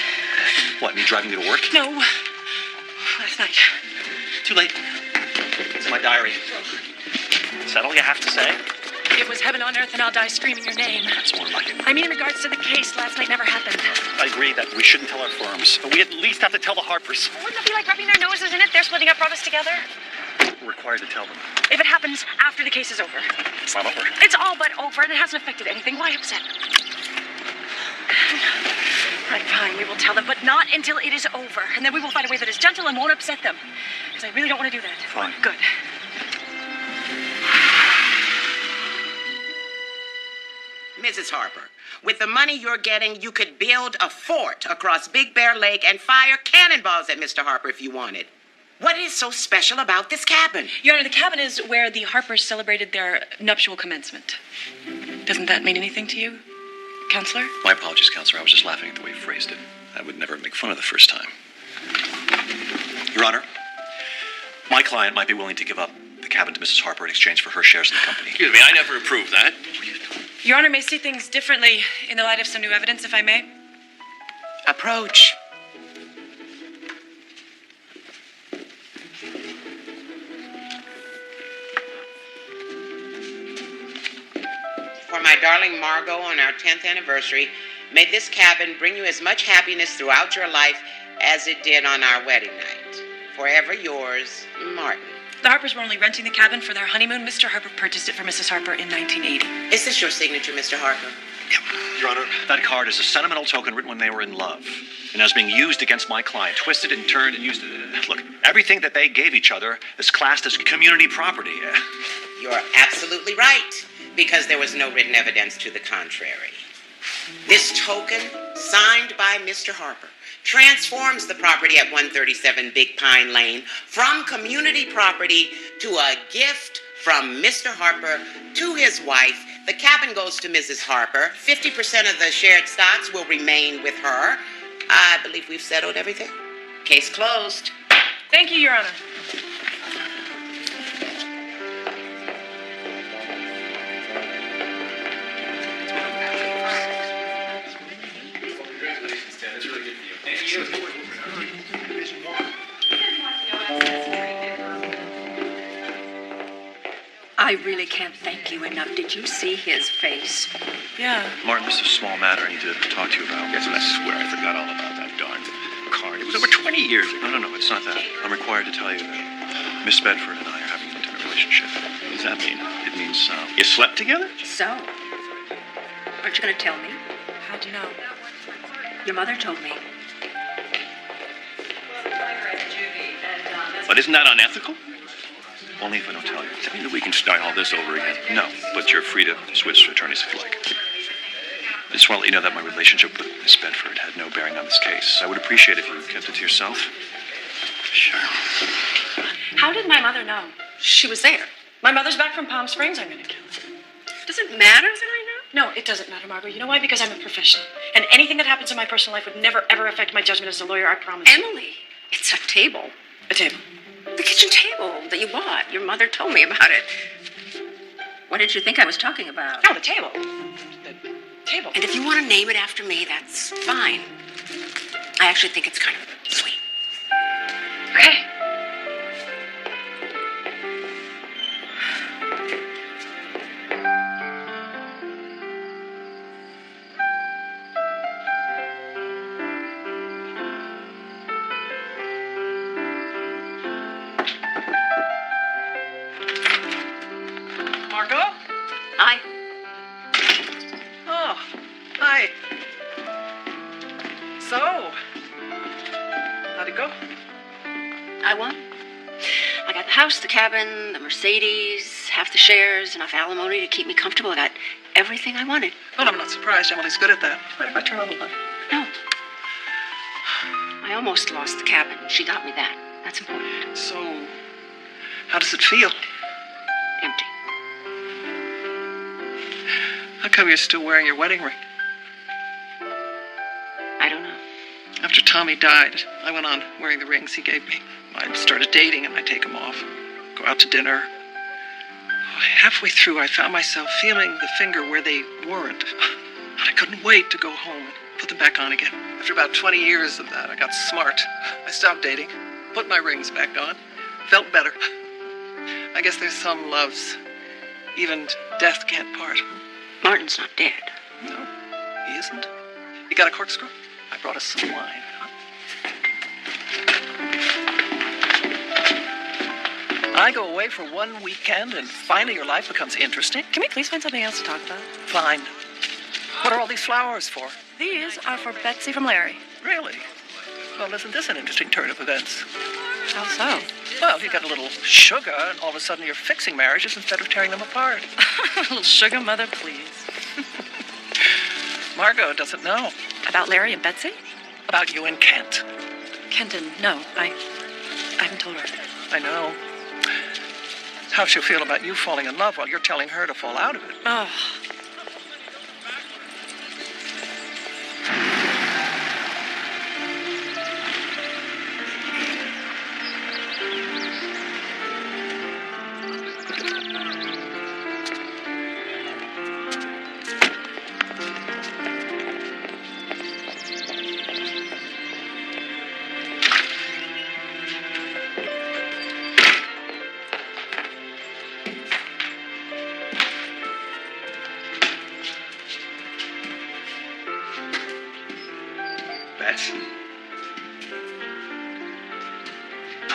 What, me driving you to work? No. Last night. Too late. It's in my diary. Is that all you have to say? It was heaven on earth and I'll die screaming your name. That's more like it. I mean, in regards to the case, last night never happened. I agree that we shouldn't tell our firms, but we at least have to tell the Harpers. Wouldn't it be like rubbing their noses in it? They're splitting up brothers together. We're required to tell them. If it happens after the case is over. It's not over. It's all but over and it hasn't affected anything. Why upset? Right, fine, we will tell them, but not until it is over. And then we will find a way that is gentle and won't upset them. Because I really don't want to do that. Fine. Good. Mrs. Harper, with the money you're getting, you could build a fort across Big Bear Lake and fire cannonballs at Mr. Harper if you wanted. What is so special about this cabin? Your Honor, the cabin is where the Harpers celebrated their nuptial commencement. Doesn't that mean anything to you, Counselor? My apologies, Counselor. I was just laughing at the way you phrased it. I would never make fun of the first time. Your Honor, my client might be willing to give up the cabin to Mrs. Harper in exchange for her shares in the company. Excuse me, I never approved that. Your Honor may see things differently in the light of some new evidence, if I may. Approach. my darling Margot on our 10th anniversary, may this cabin bring you as much happiness throughout your life as it did on our wedding night. Forever yours, Martin. The Harpers were only renting the cabin for their honeymoon. Mr. Harper purchased it for Mrs. Harper in 1980. Is this your signature, Mr. Harper? Your Honor, that card is a sentimental token written when they were in love. And as being used against my client, twisted and turned and used. Look, everything that they gave each other is classed as community property. You're absolutely right, because there was no written evidence to the contrary. This token, signed by Mr. Harper, transforms the property at 137 Big Pine Lane from community property to a gift from Mr. Harper to his wife. The cabin goes to Mrs. Harper. 50% of the shared stocks will remain with her. I believe we've settled everything. Case closed. Thank you, Your Honor. I really can't thank you enough. Did you see his face? Yeah. Martin, this is a small matter I need to talk to you about. Yes, and I swear I forgot all about that darn card. It was over 20 years ago. No, it's not that. I'm required to tell you that Miss Bedford and I are having an intimate relationship. What does that mean? It means, You slept together? So? Aren't you going to tell me? How'd you know? Your mother told me. But isn't that unethical? only if I don't tell you. Tell me that we can start all this over again. No, but you're free to switch attorneys if you like. I just want to let you know that my relationship with Miss Bedford had no bearing on this case. I would appreciate if you kept it to yourself. Sure. How did my mother know? She was there. My mother's back from Palm Springs. I'm going to kill her. Does it matter that I know? No, it doesn't matter, Margaret. You know why? Because I'm a professional. And anything that happens in my personal life would never, ever affect my judgment as a lawyer, I promise. Emily, it's a table. A table? The kitchen table that you bought. Your mother told me about it. What did you think I was talking about? Oh, the table. The table. And if you want to name it after me, that's fine. I actually think it's kind of sweet. Okay. Margot? Hi. Oh, hi. So, how'd it go? I won. I got the house, the cabin, the Mercedes, half the shares, enough alimony to keep me comfortable. I got everything I wanted. Well, I'm not surprised. Emily's good at that. Mind if I turn on the light? No. I almost lost the cabin. She got me that. That's important. So, how does it feel? Empty. How come you're still wearing your wedding ring? I don't know. After Tommy died, I went on wearing the rings he gave me. I started dating and I take them off. Go out to dinner. Halfway through, I found myself feeling the finger where they weren't. I couldn't wait to go home and put them back on again. After about 20 years of that, I got smart. I stopped dating, put my rings back on, felt better. I guess there's some loves even death can't part. Martin's not dead. No, he isn't. You got a corkscrew? I brought us some wine. I go away for one weekend and finally your life becomes interesting. Can we please find something else to talk about? Fine. What are all these flowers for? These are for Betsy from Larry. Really? Well, isn't this an interesting turn of events? How so? Well, you got a little sugar, and all of a sudden you're fixing marriages instead of tearing them apart. A little sugar, mother, please. Margot doesn't know. About Larry and Betsy? About you and Kent. Kenton, no. I haven't told her. I know. How she'll feel about you falling in love while you're telling her to fall out of it. Oh.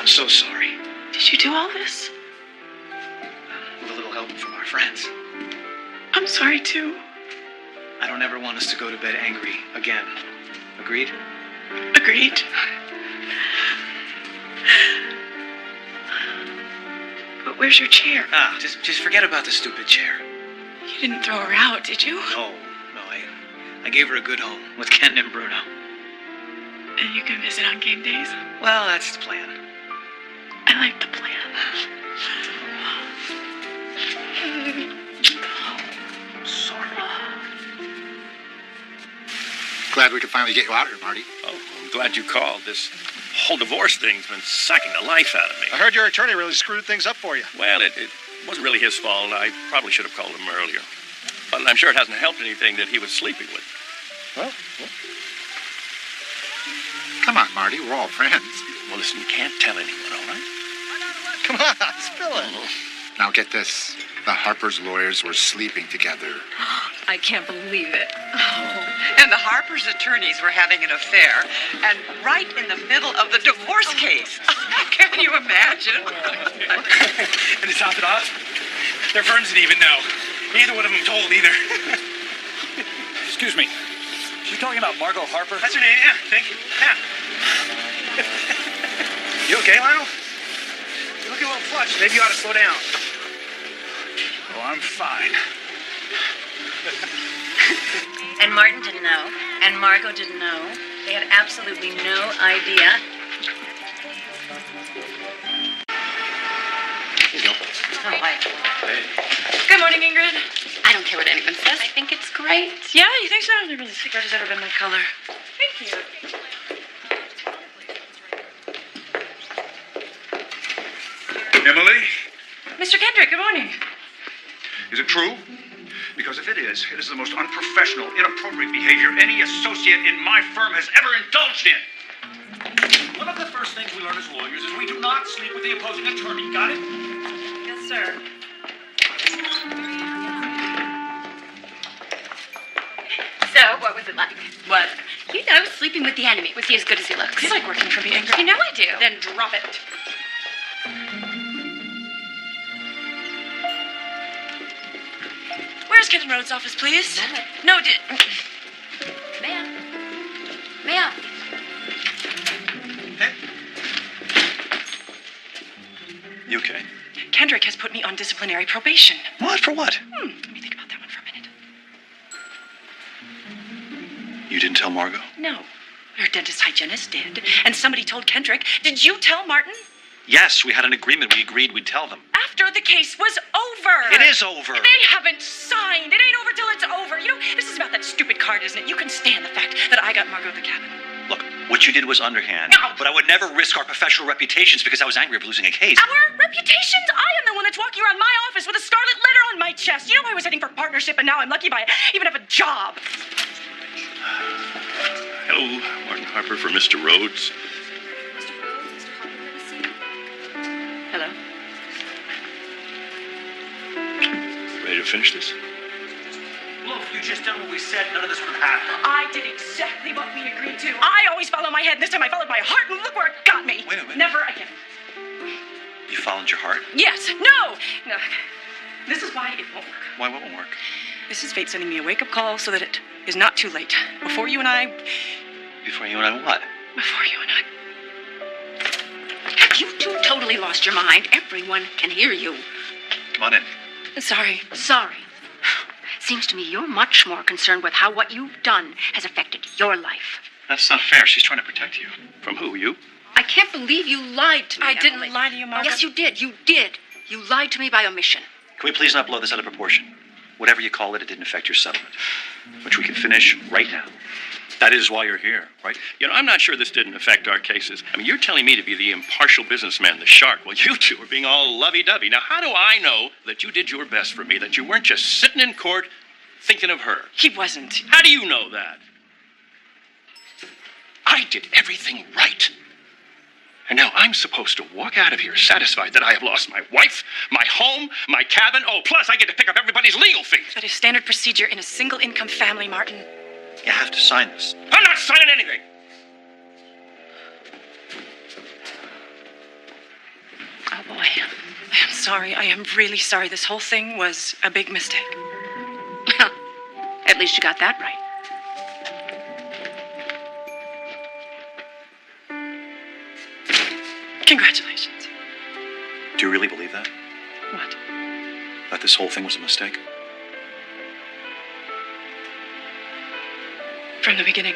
I'm so sorry. Did you do all this? With a little help from our friends. I'm sorry too. I don't ever want us to go to bed angry again. Agreed? Agreed. But where's your chair? Just forget about the stupid chair. You didn't throw her out, did you? No, I gave her a good home with Ken and Bruno. And you can visit on game days? Well, that's the plan. I like the plan. Sorry. Glad we could finally get you out here, Marty. Oh, I'm glad you called. This whole divorce thing's been sucking the life out of me. I heard your attorney really screwed things up for you. Well, it wasn't really his fault. I probably should have called him earlier. But I'm sure it hasn't helped anything that he was sleeping with. Well. Come on, Marty. We're all friends. Well, listen, you can't tell anyone, all right? Come on, spill it. Now get this. The Harper's lawyers were sleeping together. I can't believe it. And the Harper's attorneys were having an affair, and right in the middle of the divorce case. Can you imagine? And to top it off, their firms didn't even know. Neither one of them told either. Excuse me. She's talking about Margot Harper? That's her name, yeah, I think. Yeah. You okay, Lionel? You look a little flushed. Maybe you ought to slow down. Oh, I'm fine. And Martin didn't know, and Margot didn't know. They had absolutely no idea. Here you go. Oh, hi. Good morning, Ingrid. I don't care what anyone says. I think it's great. Yeah, you think so? I never really think red has ever been my color. Thank you. Emily? Mr. Kendrick, good morning. Is it true? Because if it is the most unprofessional, inappropriate behavior any associate in my firm has ever indulged in. One of the first things we learn as lawyers is we do not sleep with the opposing attorney. Got it? Yes, sir. So, what was it like? What? You know, sleeping with the enemy. Was he as good as he looks? You like working for me, Ingrid? You know I do. Then drop it. Where's Kenton Rhodes' office, please? No, Ma'am. Ma'am. You okay? Kendrick has put me on disciplinary probation. What? For what? Let me think about that one for a minute. You didn't tell Margot? No. Her dentist hygienist did. And somebody told Kendrick. Did you tell Martin? Yes, we had an agreement. We agreed we'd tell them. After the case was over. It is over. They haven't signed. It ain't over till it's over. You know, this is about that stupid card, isn't it? You can stand the fact that I got Margot the cabin. Look, what you did was underhand. No. But I would never risk our professional reputations because I was angry of losing a case. Our reputations? I am the one that's walking around my office with a scarlet letter on my chest. You know, I was heading for partnership, and now I'm lucky by even have a job. Hello, Martin Harper for Mr. Rhodes. Hello. Ready to finish this? Look, you just done what we said. None of this would have happened. I did exactly what we agreed to. I always follow my head, and this time I followed my heart, and look where it got me. Wait a minute. Never again. You followed your heart? Yes. No. No. This is why it won't work. Why won't it work? This is fate sending me a wake-up call so that it is not too late. Before you and I what? Before you and I. Have you two totally lost your mind? Everyone can hear you. Come on in. Sorry. Sorry. Seems to me you're much more concerned with how what you've done has affected your life. That's not fair. She's trying to protect you. From who? You? I can't believe you lied to me. I didn't Emily. lie to you, Margaret. Yes, you did. You did. You lied to me by omission. Can we please not blow this out of proportion? Whatever you call it, it didn't affect your settlement, which we can finish right now. That is why you're here, right? You know, I'm not sure this didn't affect our cases. I mean, you're telling me to be the impartial businessman, the shark. Well, you two are being all lovey-dovey. Now, how do I know that you did your best for me, that you weren't just sitting in court thinking of her? He wasn't. How do you know that? I did everything right. And now I'm supposed to walk out of here satisfied that I have lost my wife, my home, my cabin. Oh, plus I get to pick up everybody's legal fees. That is standard procedure in a single-income family, Martin. You have to sign this. I'm not signing anything. sorry. I am really sorry. This whole thing was a big mistake. Well, at least you got that right. Congratulations. Do you really believe that? What? That this whole thing was a mistake? From the beginning.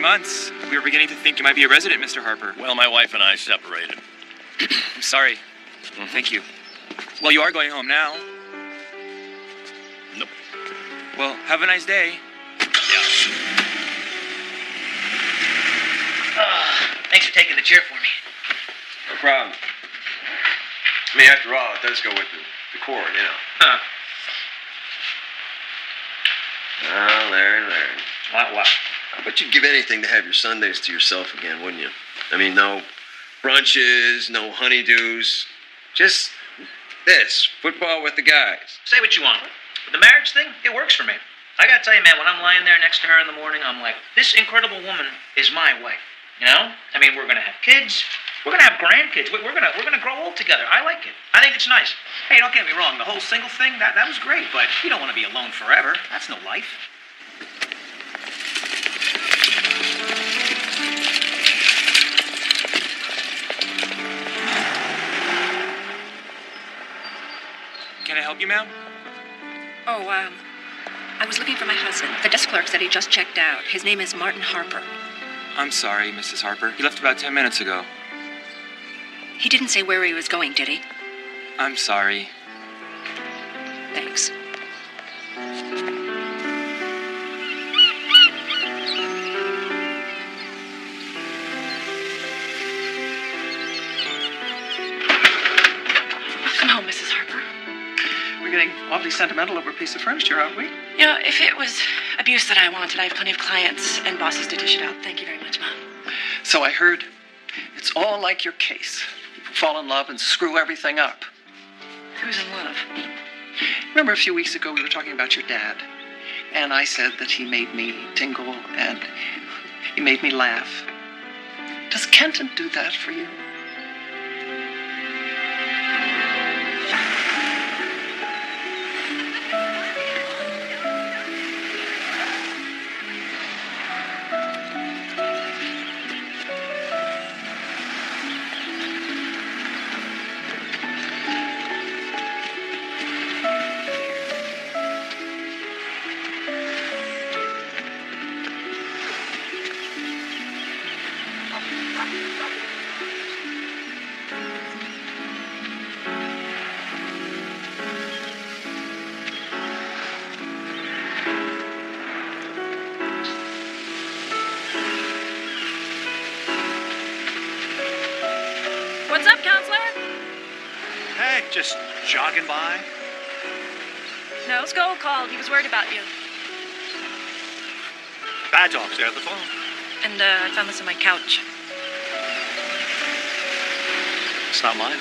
Months. We were beginning to think you might be a resident, Mr. Harper. Well, my wife and I separated. I'm sorry. Thank you. Well, you are going home now. Nope. Well, have a nice day. Thanks for taking the chair for me. No problem. I mean, after all, it does go with the cord, you know. Huh. Oh, Larry. What? I bet you'd give anything to have your Sundays to yourself again, wouldn't you? I mean, no brunches, no honeydews. Just this, football with the guys. Say what you want. But the marriage thing, it works for me. I gotta tell you, man, when I'm lying there next to her in the morning, I'm like, this incredible woman is my wife. You know? I mean, we're gonna have kids. We're gonna have grandkids. We're gonna grow old together. I like it. I think it's nice. Hey, don't get me wrong. The whole single thing, that was great. But you don't want to be alone forever. That's no life. Can I help you, ma'am? Oh, I was looking for my husband. The desk clerk said he just checked out. His name is Martin Harper. I'm sorry, Mrs. Harper. He left about 10 minutes ago. He didn't say where he was going, did he? I'm sorry. Thanks. Welcome home, Mrs. Harper. We're getting awfully sentimental over a piece of furniture, aren't we? You know, if it was abuse that I wanted, I have plenty of clients and bosses to dish it out. Thank you very much, Mom. So I heard. It's all like your case. People fall in love and screw everything up. Who's in love? Remember a few weeks ago we were talking about your dad, and I said that he made me tingle and he made me laugh. Does Kenton do that for you? What's up, counselor? Hey, just jogging by. No, Skoll called. He was worried about you. Bad dogs there at the phone. And I found this on my couch. It's not mine.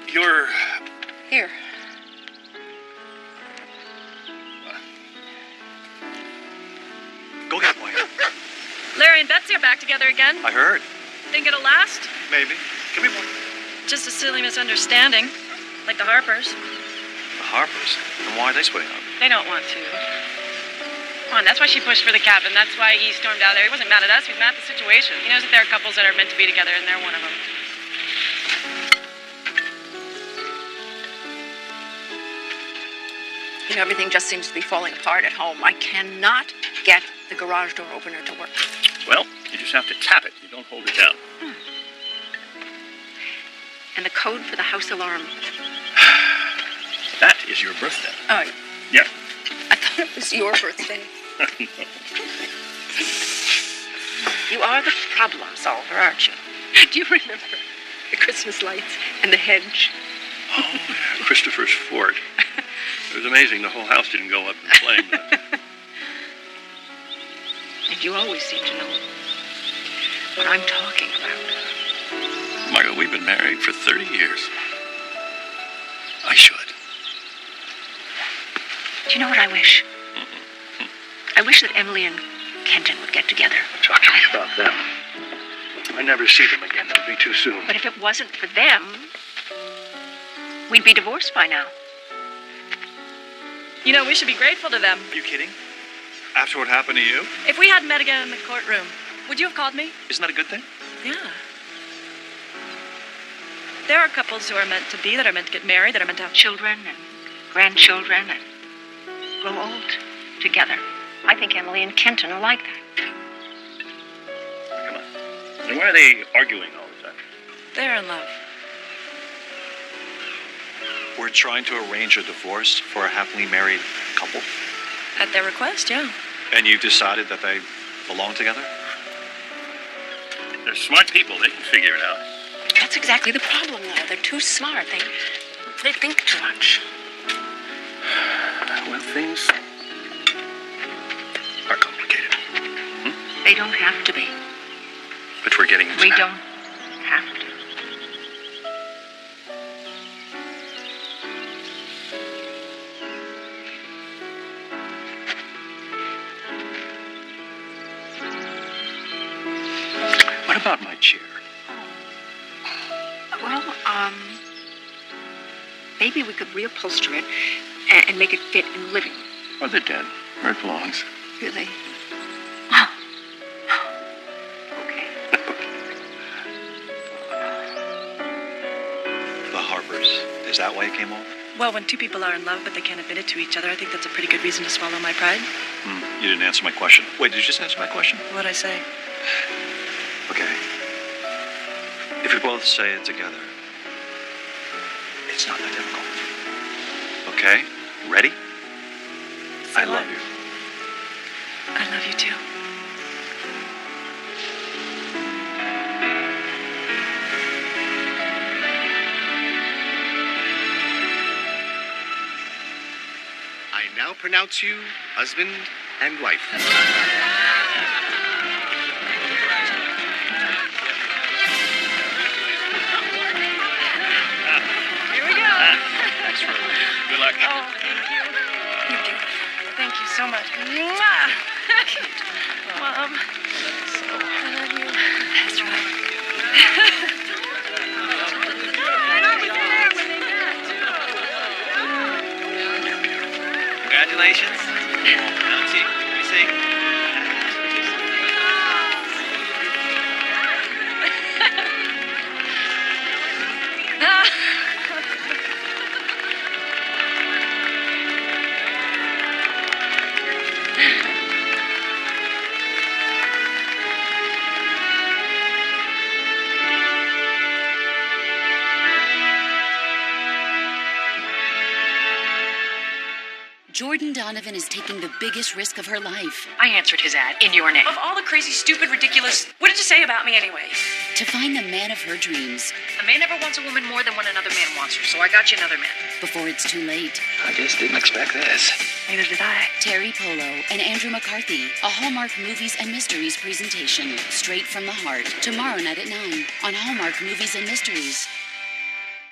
You're... Here. Go get it, White. Larry and Betsy are back together again. I heard. Think it'll last? Maybe. Give me one. Just a silly misunderstanding, like the Harpers. The Harpers? And why are they splitting up? They don't want to. Come on, that's why she pushed for the cabin. That's why he stormed out of there. He wasn't mad at us. He was mad at the situation. He knows that there are couples that are meant to be together, and they're one of them. You know, everything just seems to be falling apart at home. I cannot get the garage door opener to work. Well, you just have to tap it. You don't hold it down. And the code for the house alarm. That is your birthday. Oh, Yep. I thought it was your birthday. You are the problem solver, aren't you? Do you remember the Christmas lights and the hedge? Oh, yeah, Christopher's fort. It was amazing the whole house didn't go up in flames. And you always seem to know what I'm talking about. Margot, we've been married for 30 years. I should. Do you know what I wish? I wish that Emily and Kenton would get together. Talk to me about them. I never see them again. That would be too soon. But if it wasn't for them, we'd be divorced by now. You know, we should be grateful to them. Are you kidding? After what happened to you? If we hadn't met again in the courtroom, would you have called me? Isn't that a good thing? Yeah. There are couples who are meant to be, that are meant to get married, that are meant to have Children and grandchildren and grow old together. I think Emily and Kenton are like that. Come on. And why are they arguing all the time? They're in love. We're trying to arrange a divorce for a happily married couple. At their request, yeah. And you've decided that they belong together? They're smart people. They can figure it out. That's exactly the problem, though. They're too smart. They think too much. Well, things are complicated. They don't have to be. But we're getting into We that. don't have to. What about my chair? Well, maybe we could reupholster it and make it fit in the living room. Oh, they're dead. Where it belongs. Really? The Harpers. Is that why it came off? Well, when two people are in love but they can't admit it to each other, I think that's a pretty good reason to swallow my pride. You didn't answer my question. Wait, did you just answer my question? What'd I say? Okay. If we both say it together, it's not that difficult. Okay? Ready? I love you. I love you too. I now pronounce you husband and wife. Here we go. Thanks for good luck. Oh, thank you. You're beautiful. Thank you so much. Mwah! Mom, I love you. That's right. Congratulations. Bouncy. Let me see. Jordan Donovan is taking the biggest risk of her life. I answered his ad in your name. Of all the crazy, stupid, ridiculous, what did you say about me anyway? To find the man of her dreams A man never wants a woman more than when another man wants her, so I got you another man. before it's too late. I just didn't expect this. Neither did I. Terry Polo and Andrew McCarthy, a Hallmark Movies and Mysteries presentation, straight from the heart. Tomorrow night at 9 on Hallmark Movies and Mysteries.